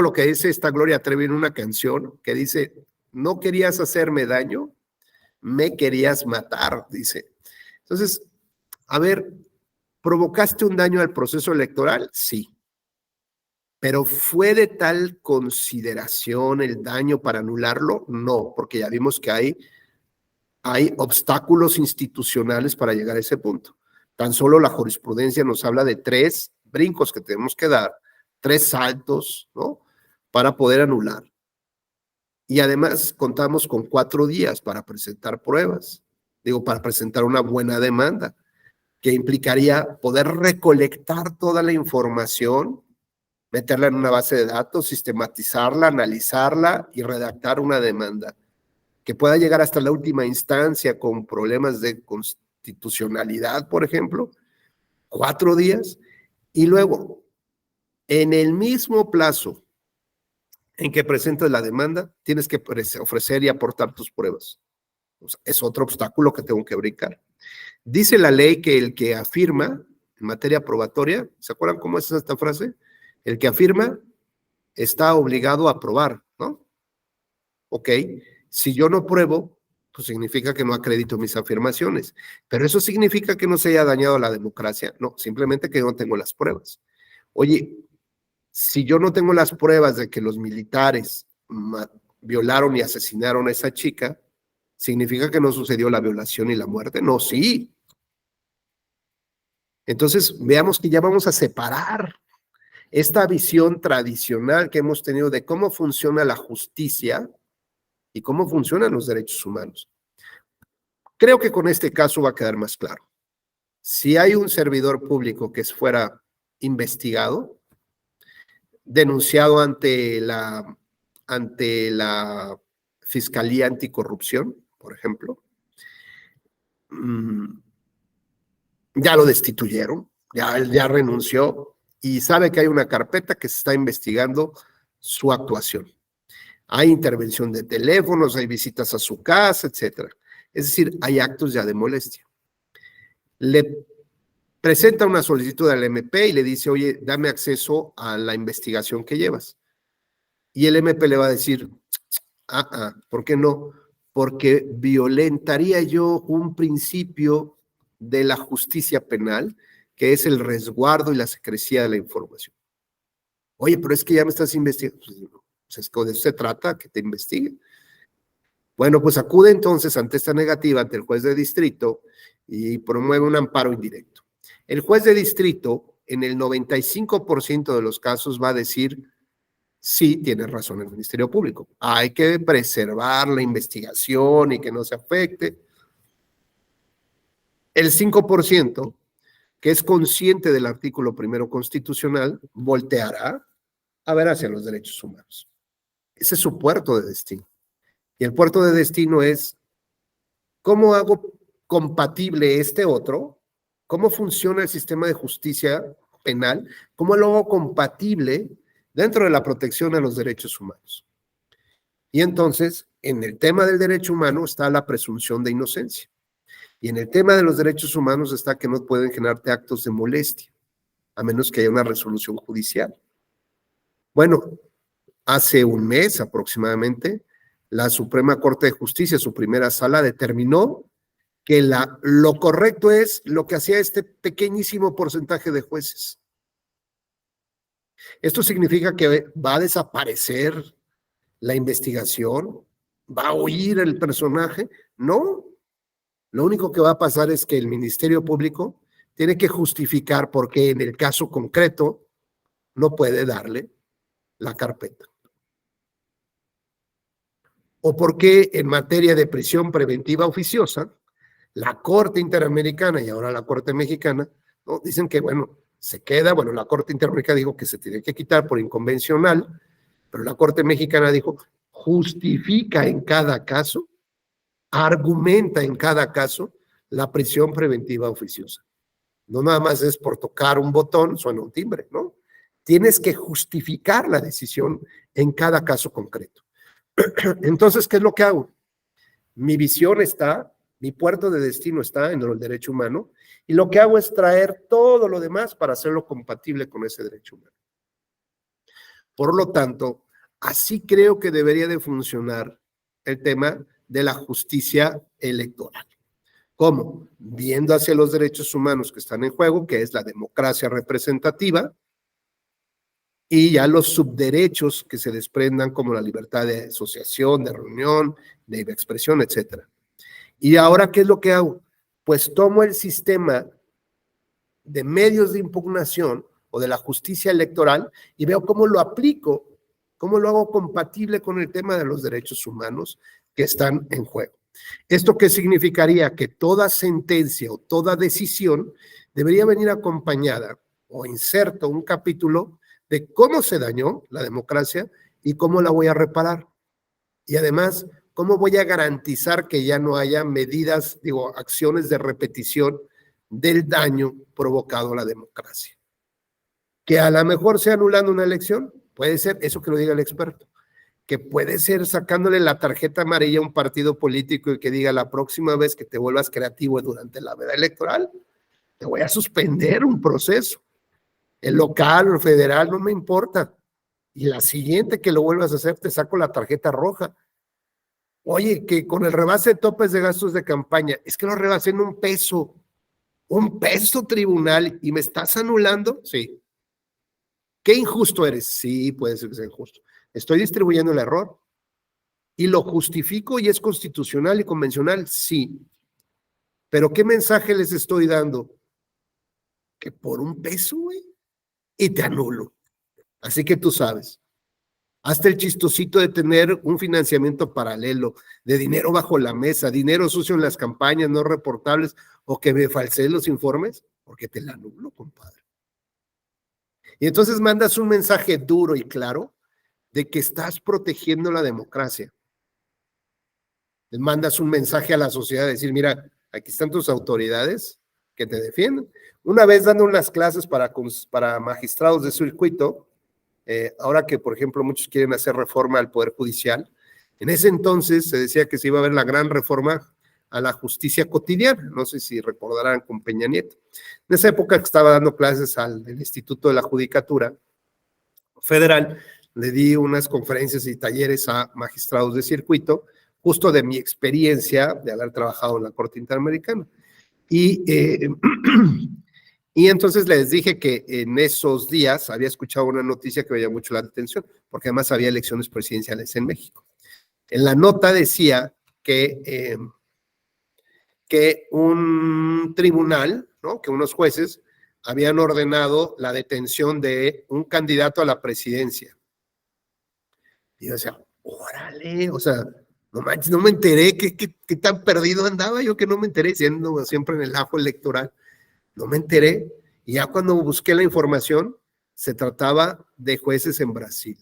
[SPEAKER 1] lo que dice esta Gloria Trevi en una canción que dice, no querías hacerme daño, me querías matar, dice. Entonces, a ver, ¿provocaste un daño al proceso electoral? Sí. ¿Pero fue de tal consideración el daño para anularlo? No, porque ya vimos que hay obstáculos institucionales para llegar a ese punto. Tan solo la jurisprudencia nos habla de 3 brincos que tenemos que dar, 3 saltos, ¿no? Para poder anular. Y además contamos con 4 días para presentar pruebas, para presentar una buena demanda, que implicaría poder recolectar toda la información, meterla en una base de datos, sistematizarla, analizarla y redactar una demanda que pueda llegar hasta la última instancia con problemas de constitucionalidad, por ejemplo, 4 días, y luego, en el mismo plazo en que presentas la demanda, tienes que ofrecer y aportar tus pruebas. O sea, es otro obstáculo que tengo que brincar. Dice la ley que el que afirma en materia probatoria, ¿se acuerdan cómo es esta frase? El que afirma está obligado a probar, ¿no? Ok, si yo no pruebo, pues significa que no acredito mis afirmaciones. Pero eso significa que no se haya dañado la democracia. No, simplemente que no tengo las pruebas. Oye, si yo no tengo las pruebas de que los militares violaron y asesinaron a esa chica, ¿significa que no sucedió la violación y la muerte? No, sí. Entonces, veamos que ya vamos a separar esta visión tradicional que hemos tenido de cómo funciona la justicia y cómo funcionan los derechos humanos. Creo que con este caso va a quedar más claro. Si hay un servidor público que fuera investigado, denunciado ante la Fiscalía Anticorrupción, por ejemplo, ya lo destituyeron, ya renunció y sabe que hay una carpeta que se está investigando su actuación. Hay intervención de teléfonos, hay visitas a su casa, etcétera. Es decir, hay actos ya de molestia. Le presenta una solicitud al MP y le dice, oye, dame acceso a la investigación que llevas. Y el MP le va a decir, ¿por qué no? Porque violentaría yo un principio de la justicia penal, que es el resguardo y la secrecía de la información. Oye, pero es que ya me estás investigando. Pues es que de eso se trata, que te investiguen. Bueno, pues acude entonces ante esta negativa, ante el juez de distrito, y promueve un amparo indirecto. El juez de distrito, en el 95% de los casos, va a decir, sí, tiene razón el Ministerio Público. Hay que preservar la investigación y que no se afecte. El 5%, que es consciente del artículo 1 constitucional, volteará a ver hacia los derechos humanos. Ese es su puerto de destino. Y el puerto de destino es, ¿cómo hago compatible este otro? ¿Cómo funciona el sistema de justicia penal? ¿Cómo lo hago compatible dentro de la protección a los derechos humanos? Y entonces, en el tema del derecho humano está la presunción de inocencia. Y en el tema de los derechos humanos está que no pueden generarte actos de molestia, a menos que haya una resolución judicial. Bueno, hace un mes aproximadamente, la Suprema Corte de Justicia, su primera sala, determinó que lo correcto es lo que hacía este pequeñísimo porcentaje de jueces. ¿Esto significa que va a desaparecer la investigación? ¿Va a huir el personaje? No. Lo único que va a pasar es que el Ministerio Público tiene que justificar por qué en el caso concreto no puede darle la carpeta. O por qué en materia de prisión preventiva oficiosa, la Corte Interamericana y ahora la Corte Mexicana, ¿no? Dicen que, se queda, la Corte Interamericana dijo que se tiene que quitar por inconvencional, pero la Corte Mexicana dijo, justifica en cada caso, argumenta en cada caso la prisión preventiva oficiosa. No nada más es por tocar un botón, suena un timbre, ¿no? Tienes que justificar la decisión en cada caso concreto. Entonces, ¿qué es lo que hago? Mi visión está, mi puerto de destino está en el derecho humano, y lo que hago es traer todo lo demás para hacerlo compatible con ese derecho humano. Por lo tanto, así creo que debería de funcionar el tema de la justicia electoral. ¿Cómo? Viendo hacia los derechos humanos que están en juego, que es la democracia representativa, y ya los subderechos que se desprendan como la libertad de asociación, de reunión, de expresión, etc. Y ahora, ¿qué es lo que hago? Pues tomo el sistema de medios de impugnación o de la justicia electoral y veo cómo lo aplico, cómo lo hago compatible con el tema de los derechos humanos que están en juego. ¿Esto qué significaría? Que toda sentencia o toda decisión debería venir acompañada o inserto un capítulo de cómo se dañó la democracia y cómo la voy a reparar. Y además, cómo voy a garantizar que ya no haya medidas, acciones de repetición del daño provocado a la democracia. Que a lo mejor sea anulando una elección, puede ser, eso que lo diga el experto, que puede ser sacándole la tarjeta amarilla a un partido político y que diga la próxima vez que te vuelvas creativo durante la veda electoral, te voy a suspender un proceso. El local o el federal no me importa. Y la siguiente que lo vuelvas a hacer, te saco la tarjeta roja. Oye, que con el rebase de topes de gastos de campaña, es que lo rebasé en un peso tribunal y me estás anulando, sí. ¿Qué injusto eres? Sí, puede ser que sea injusto. ¿Estoy distribuyendo el error? ¿Y lo justifico y es constitucional y convencional? Sí. ¿Pero qué mensaje les estoy dando? Que por un peso, güey, y te anulo. Así que tú sabes. Hasta el chistosito de tener un financiamiento paralelo, de dinero bajo la mesa, dinero sucio en las campañas no reportables, o que me falseen los informes, porque te la anulo, compadre. Y entonces mandas un mensaje duro y claro de que estás protegiendo la democracia. Les mandas un mensaje a la sociedad de decir, mira, aquí están tus autoridades que te defienden. Una vez dando unas clases para magistrados de circuito, ahora que, por ejemplo, muchos quieren hacer reforma al Poder Judicial, en ese entonces se decía que se iba a ver la gran reforma a la justicia cotidiana, no sé si recordarán con Peña Nieto. En esa época que estaba dando clases del Instituto de la Judicatura Federal, le di unas conferencias y talleres a magistrados de circuito, justo de mi experiencia de haber trabajado en la Corte Interamericana. Y entonces les dije que en esos días había escuchado una noticia que me llamó mucho la atención, porque además había elecciones presidenciales en México. En la nota decía que un tribunal, ¿no? Que unos jueces habían ordenado la detención de un candidato a la presidencia. Y yo decía, órale, o sea, no manches, no me enteré, qué tan perdido andaba yo que no me enteré, siendo siempre en el ajo electoral. No me enteré, y ya cuando busqué la información, se trataba de jueces en Brasil.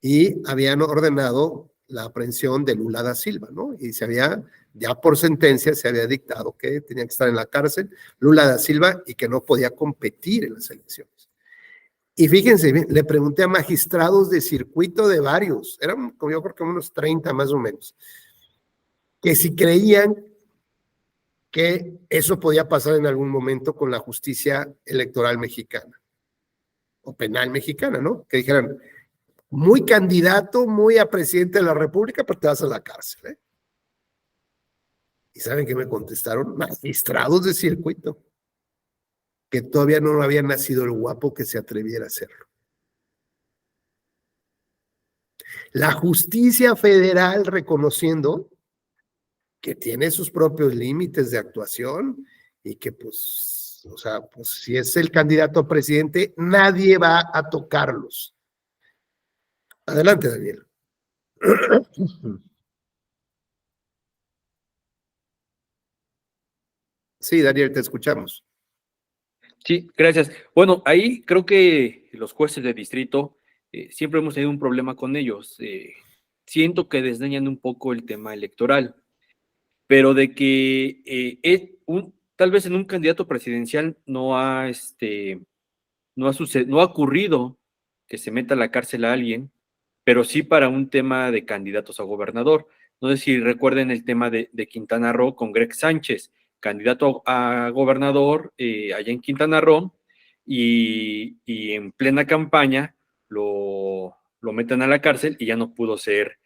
[SPEAKER 1] Y habían ordenado la aprehensión de Lula da Silva, ¿no? Y ya por sentencia, se había dictado que tenía que estar en la cárcel Lula da Silva y que no podía competir en las elecciones. Y fíjense, le pregunté a magistrados de circuito de varios, eran yo creo que unos 30 más o menos, que si creían que eso podía pasar en algún momento con la justicia electoral mexicana o penal mexicana, ¿no? Que dijeran, muy candidato, muy a presidente de la República, pero te vas a la cárcel, ¿eh? ¿Y saben qué me contestaron? Magistrados de circuito, que todavía no había nacido el guapo que se atreviera a hacerlo. La justicia federal reconociendo que tiene sus propios límites de actuación y que pues, o sea, pues si es el candidato a presidente, nadie va a tocarlos. Adelante, Daniel. Sí, Daniel, te escuchamos.
[SPEAKER 2] Sí, gracias. Bueno, ahí creo que los jueces de distrito siempre hemos tenido un problema con ellos. Siento que desdeñan un poco el tema electoral, pero de que tal vez en un candidato presidencial no ha ocurrido que se meta a la cárcel a alguien, pero sí para un tema de candidatos a gobernador. No sé si recuerden el tema de Quintana Roo con Greg Sánchez, candidato a gobernador allá en Quintana Roo, y en plena campaña lo meten a la cárcel y ya no pudo ser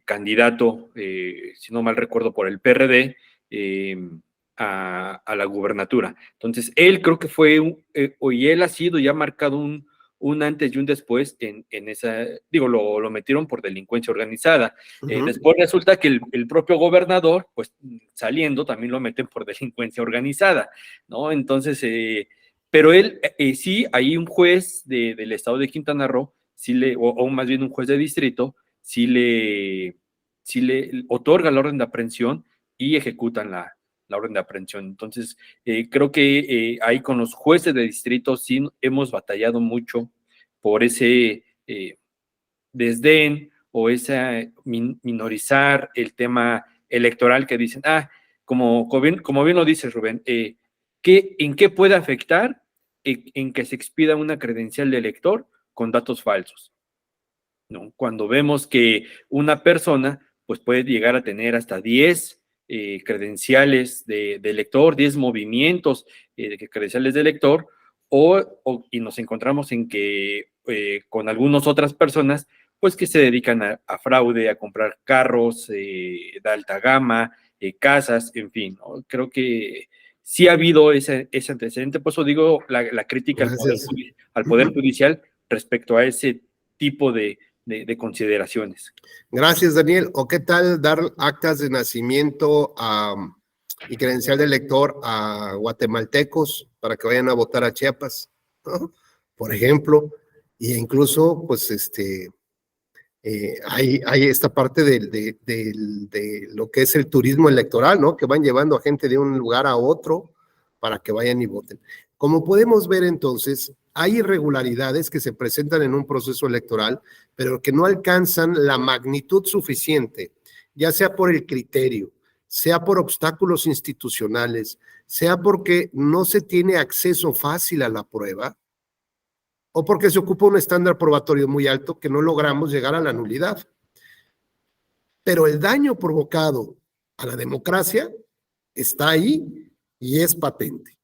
[SPEAKER 2] candidato, si no mal recuerdo, por el PRD, a la gubernatura. Entonces, él creo que fue, y él ha sido y ha marcado un un antes y un después en esa, digo, lo metieron por delincuencia organizada. Después resulta que el propio gobernador, pues saliendo, también lo meten por delincuencia organizada, ¿no? Entonces, pero él, sí, hay un juez del estado de Quintana Roo, o más bien un juez de distrito, sí le otorga la orden de aprehensión y ejecutan la orden de aprehensión. Entonces, creo que ahí con los jueces de distrito sí hemos batallado mucho por ese desdén o ese minorizar el tema electoral, que dicen, como bien lo dice Rubén, ¿en qué puede afectar en que se expida una credencial de elector con datos falsos? ¿No? Cuando vemos que una persona pues puede llegar a tener hasta 10 credenciales de elector, 10 movimientos de credenciales de elector, y nos encontramos en que con algunas otras personas pues que se dedican a fraude, a comprar carros de alta gama, casas, en fin, ¿no? Creo que sí ha habido ese antecedente, por eso digo la crítica al poder Judicial respecto a ese tipo de consideraciones.
[SPEAKER 1] Gracias, Daniel. ¿O qué tal dar actas de nacimiento y credencial de elector a guatemaltecos para que vayan a votar a Chiapas, ¿no? Por ejemplo, e incluso, pues, hay esta parte de lo que es el turismo electoral, ¿no? Que van llevando a gente de un lugar a otro para que vayan y voten. Como podemos ver, entonces, hay irregularidades que se presentan en un proceso electoral, pero que no alcanzan la magnitud suficiente, ya sea por el criterio, sea por obstáculos institucionales, sea porque no se tiene acceso fácil a la prueba, o porque se ocupa un estándar probatorio muy alto que no logramos llegar a la nulidad. Pero el daño provocado a la democracia está ahí y es patente.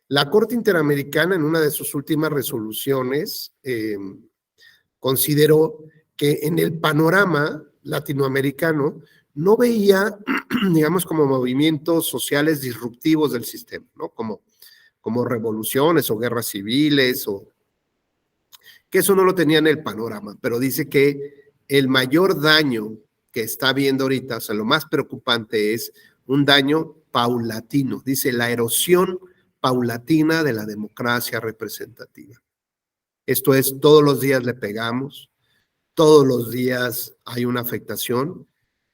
[SPEAKER 1] La Corte Interamericana, en una de sus últimas resoluciones, consideró que en el panorama latinoamericano no veía, digamos, como movimientos sociales disruptivos del sistema, ¿no? Como revoluciones o guerras civiles, que eso no lo tenía en el panorama, pero dice que el mayor daño que está viendo ahorita, o sea, lo más preocupante es un daño paulatino, dice la erosión paulatina de la democracia representativa. Esto es, todos los días le pegamos, todos los días hay una afectación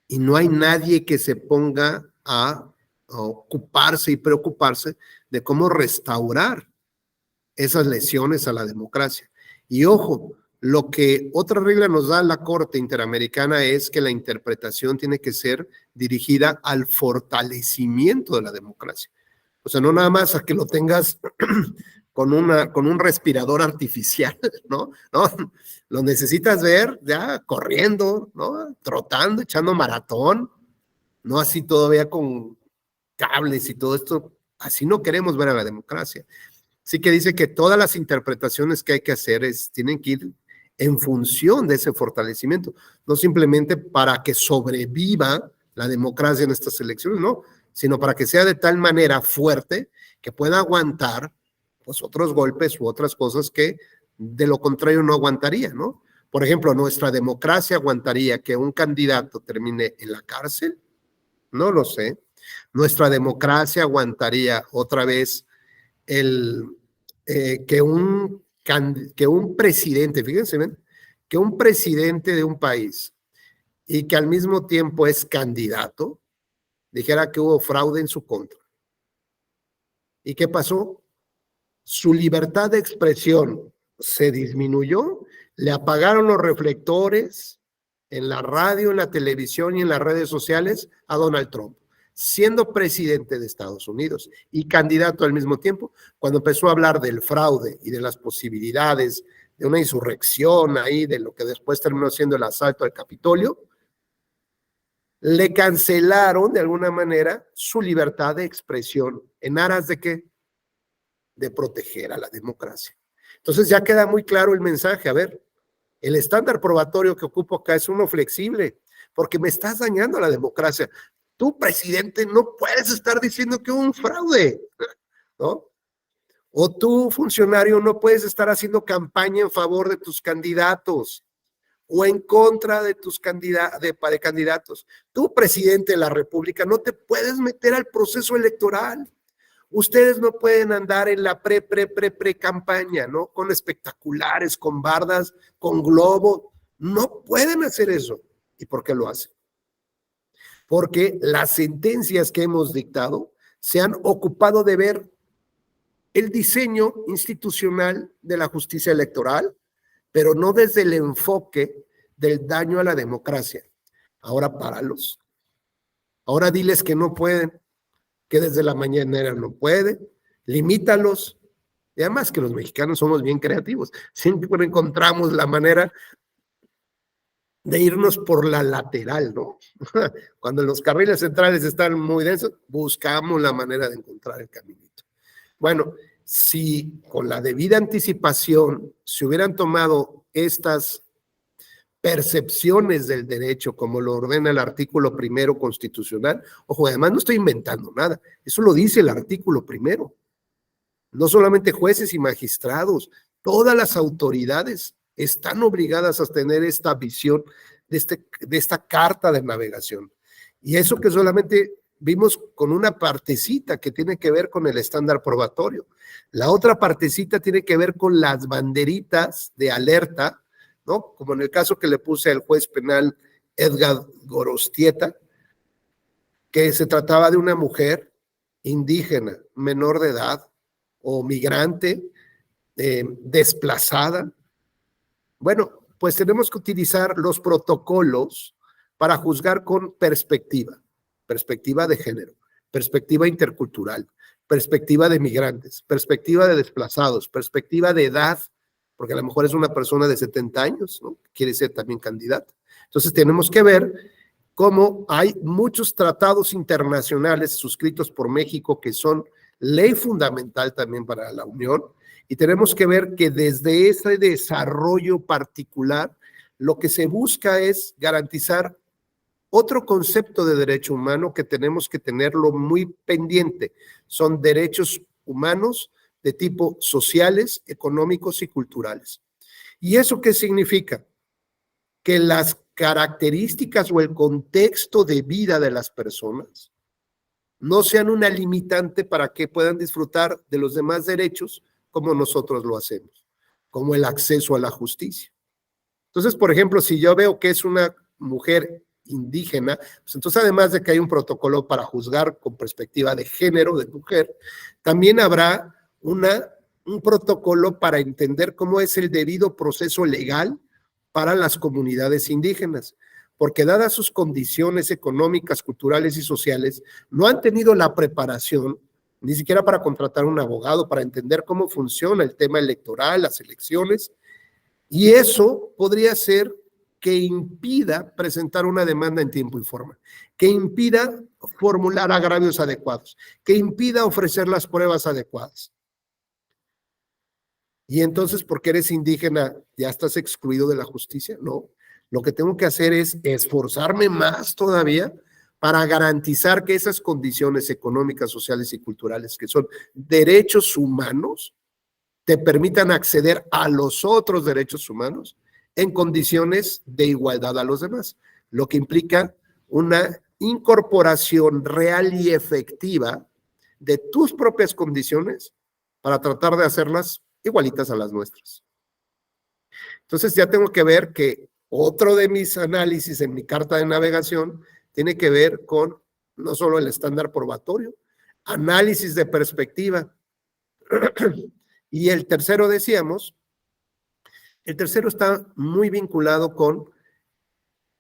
[SPEAKER 1] y no hay nadie que se ponga a ocuparse y preocuparse de cómo restaurar esas lesiones a la democracia. Y ojo, lo que otra regla nos da la Corte Interamericana es que la interpretación tiene que ser dirigida al fortalecimiento de la democracia. O sea, no nada más a que lo tengas con un respirador artificial, ¿no? No, lo necesitas ver ya corriendo, ¿no? Trotando, echando maratón, no así todavía con cables y todo esto. Así no queremos ver a la democracia. Sí que dice que todas las interpretaciones que hay que hacer tienen que ir en función de ese fortalecimiento, no simplemente para que sobreviva la democracia en estas elecciones, no, sino para que sea de tal manera fuerte que pueda aguantar pues otros golpes u otras cosas que de lo contrario no aguantaría, ¿no? Por ejemplo, nuestra democracia aguantaría que un candidato termine en la cárcel, no lo sé. Nuestra democracia aguantaría otra vez que un presidente, fíjense, ¿ven? Que un presidente de un país y que al mismo tiempo es candidato, dijera que hubo fraude en su contra. ¿Y qué pasó? Su libertad de expresión se disminuyó, le apagaron los reflectores en la radio, en la televisión y en las redes sociales a Donald Trump, siendo presidente de Estados Unidos y candidato al mismo tiempo. Cuando empezó a hablar del fraude y de las posibilidades de una insurrección ahí, de lo que después terminó siendo el asalto al Capitolio, le cancelaron de alguna manera su libertad de expresión. ¿En aras de qué? De proteger a la democracia. Entonces ya queda muy claro el mensaje. A ver, el estándar probatorio que ocupo acá es uno flexible, porque me estás dañando a la democracia. Tú, presidente, no puedes estar diciendo que hubo un fraude, ¿no? O tú, funcionario, no puedes estar haciendo campaña en favor de tus candidatos o en contra de tus candidatos. Tú, presidente de la República, no te puedes meter al proceso electoral. Ustedes no pueden andar en la pre-campaña, ¿no? Con espectaculares, con bardas, con globo. No pueden hacer eso. ¿Y por qué lo hacen? Porque las sentencias que hemos dictado se han ocupado de ver el diseño institucional de la justicia electoral, pero no desde el enfoque del daño a la democracia. Ahora páralos. Ahora diles que no pueden, que desde la mañanera no pueden, limítalos. Y además que los mexicanos somos bien creativos, siempre encontramos la manera de irnos por la lateral, ¿no? Cuando los carriles centrales están muy densos, buscamos la manera de encontrar el caminito. Bueno, si con la debida anticipación se hubieran tomado estas percepciones del derecho como lo ordena el artículo 1 constitucional, ojo, además no estoy inventando nada, eso lo dice el artículo 1. No solamente jueces y magistrados, todas las autoridades están obligadas a tener esta visión de esta carta de navegación. Y eso que solamente vimos con una partecita que tiene que ver con el estándar probatorio. La otra partecita tiene que ver con las banderitas de alerta, ¿no? Como en el caso que le puse al juez penal Edgar Gorostieta, que se trataba de una mujer indígena, menor de edad o migrante, desplazada. Bueno, pues tenemos que utilizar los protocolos para juzgar con perspectiva de género, perspectiva intercultural, perspectiva de migrantes, perspectiva de desplazados, perspectiva de edad, porque a lo mejor es una persona de 70 años, ¿no? Quiere ser también candidata. Entonces tenemos que ver cómo hay muchos tratados internacionales suscritos por México que son ley fundamental también para la Unión, y tenemos que ver que desde ese desarrollo particular lo que se busca es garantizar otro concepto de derecho humano que tenemos que tenerlo muy pendiente. Son derechos humanos de tipo sociales, económicos y culturales. ¿Y eso qué significa? Que las características o el contexto de vida de las personas no sean una limitante para que puedan disfrutar de los demás derechos como nosotros lo hacemos, como el acceso a la justicia. Entonces, por ejemplo, si yo veo que es una mujer indígena, pues entonces además de que hay un protocolo para juzgar con perspectiva de género de mujer, también habrá un protocolo para entender cómo es el debido proceso legal para las comunidades indígenas, porque dadas sus condiciones económicas, culturales y sociales, no han tenido la preparación ni siquiera para contratar un abogado, para entender cómo funciona el tema electoral, las elecciones, y eso podría ser que impida presentar una demanda en tiempo y forma, que impida formular agravios adecuados, que impida ofrecer las pruebas adecuadas. Y entonces, porque eres indígena, ¿ya estás excluido de la justicia? No, lo que tengo que hacer es esforzarme más todavía para garantizar que esas condiciones económicas, sociales y culturales, que son derechos humanos, te permitan acceder a los otros derechos humanos en condiciones de igualdad a los demás, lo que implica una incorporación real y efectiva de tus propias condiciones para tratar de hacerlas igualitas a las nuestras. Entonces ya tengo que ver que otro de mis análisis en mi carta de navegación tiene que ver con no solo el estándar probatorio, análisis de perspectiva. Y el tercero, decíamos, el tercero está muy vinculado con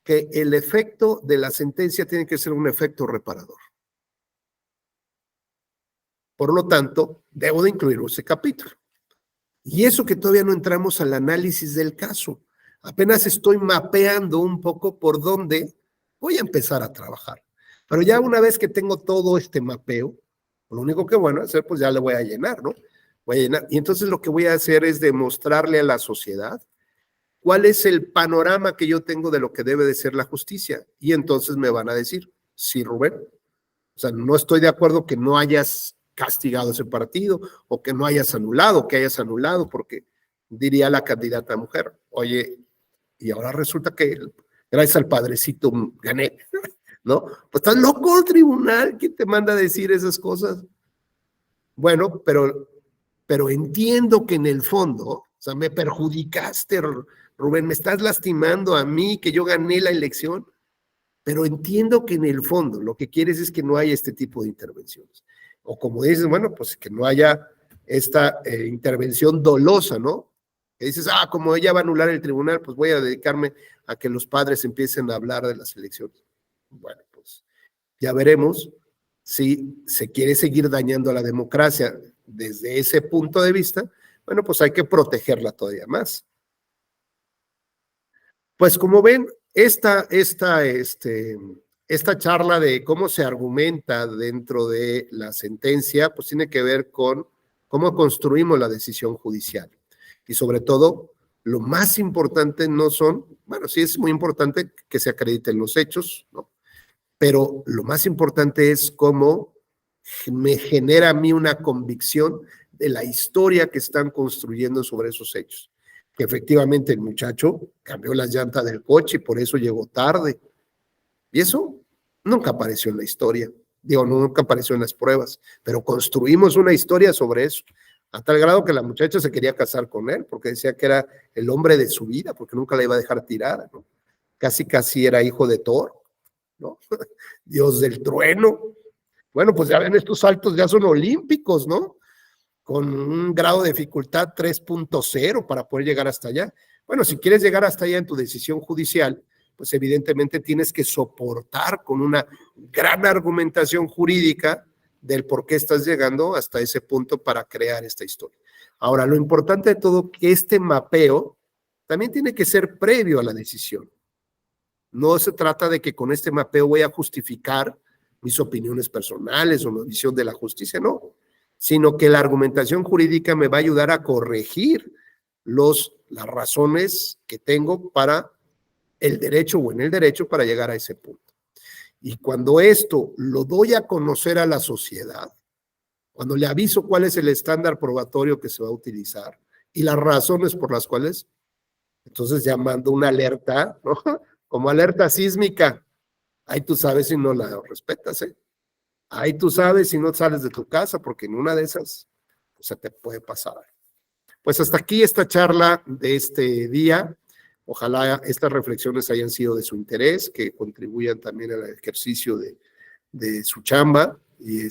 [SPEAKER 1] que el efecto de la sentencia tiene que ser un efecto reparador. Por lo tanto, debo de incluir ese capítulo. Y eso que todavía no entramos al análisis del caso. Apenas estoy mapeando un poco por dónde voy a empezar a trabajar. Pero ya una vez que tengo todo este mapeo, lo único que voy a hacer, pues ya le voy a llenar, ¿no? Voy a llenar. Y entonces lo que voy a hacer es demostrarle a la sociedad cuál es el panorama que yo tengo de lo que debe de ser la justicia. Y entonces me van a decir, sí, Rubén, o sea, no estoy de acuerdo que no hayas castigado ese partido, o que no hayas anulado, que hayas anulado, porque diría la candidata mujer, oye, y ahora resulta que gracias al padrecito gané, ¿no? Pues estás loco, tribunal, ¿quién te manda a decir esas cosas? Bueno, pero entiendo que en el fondo, o sea, me perjudicaste, Rubén, me estás lastimando a mí, que yo gané la elección, pero entiendo que en el fondo lo que quieres es que no haya este tipo de intervenciones. O como dices, bueno, pues que no haya esta intervención dolosa, ¿no? Que dices, como ella va a anular el tribunal, pues voy a dedicarme a que los padres empiecen a hablar de las elecciones. Bueno, pues ya veremos si se quiere seguir dañando a la democracia desde ese punto de vista. Bueno, pues hay que protegerla todavía más. Pues como ven, esta charla de cómo se argumenta dentro de la sentencia, pues tiene que ver con cómo construimos la decisión judicial. Y sobre todo, lo más importante no son, bueno, sí es muy importante que se acrediten los hechos, ¿no? Pero lo más importante es cómo me genera a mí una convicción de la historia que están construyendo sobre esos hechos. Que efectivamente el muchacho cambió las llantas del coche y por eso llegó tarde. Y eso nunca apareció en la historia. Digo, nunca apareció en las pruebas, pero construimos una historia sobre eso, a tal grado que la muchacha se quería casar con él, porque decía que era el hombre de su vida, porque nunca la iba a dejar tirada, ¿no? Casi era hijo de Thor, ¿no? Dios del trueno. Bueno, pues ya ven, estos saltos ya son olímpicos, ¿no? Con un grado de dificultad 3.0 para poder llegar hasta allá. Bueno, si quieres llegar hasta allá en tu decisión judicial, pues evidentemente tienes que soportar con una gran argumentación jurídica del por qué estás llegando hasta ese punto para crear esta historia. Ahora, lo importante de todo, que este mapeo también tiene que ser previo a la decisión. No se trata de que con este mapeo voy a justificar mis opiniones personales o mi visión de la justicia, no, sino que la argumentación jurídica me va a ayudar a corregir las razones que tengo para el derecho o en el derecho para llegar a ese punto. Y cuando esto lo doy a conocer a la sociedad, cuando le aviso cuál es el estándar probatorio que se va a utilizar y las razones por las cuales, entonces ya mando una alerta, ¿no? Como alerta sísmica. Ahí tú sabes si no la respetas, ¿eh? Ahí tú sabes si no sales de tu casa, porque en una de esas se te puede pasar. Pues hasta aquí esta charla de este día. Ojalá estas reflexiones hayan sido de su interés, que contribuyan también al ejercicio de su chamba. Y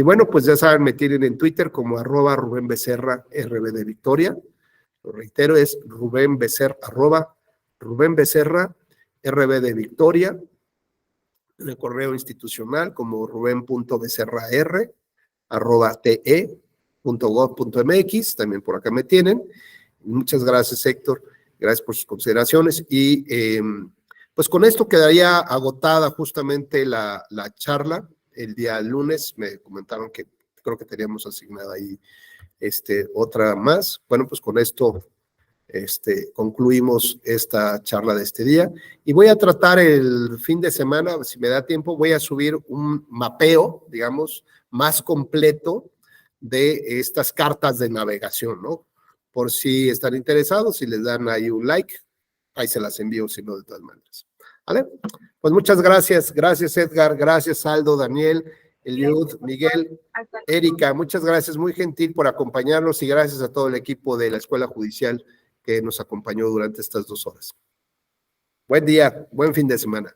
[SPEAKER 1] bueno, pues ya saben, me tienen en Twitter como @Rubén Becerra RB de Victoria. Lo reitero, es Rubén Becerra, @Rubén Becerra RB de Victoria. En el correo institucional como ruben.becerra@te.gov.mx, también por acá me tienen. Muchas gracias, Héctor, gracias por sus consideraciones y pues con esto quedaría agotada justamente la charla. El día lunes me comentaron que creo que teníamos asignada ahí otra más. Bueno, pues con esto concluimos esta charla de este día y voy a tratar el fin de semana, si me da tiempo, voy a subir un mapeo, digamos, más completo de estas cartas de navegación, ¿no? Por si están interesados, si les dan ahí un like, ahí se las envío, si no, de todas maneras. ¿Vale? Pues muchas gracias, gracias Edgar, gracias Aldo, Daniel, Eliud, Miguel, Erika, muchas gracias, muy gentil por acompañarnos y gracias a todo el equipo de la Escuela Judicial que nos acompañó durante estas 2 horas. Buen día, buen fin de semana.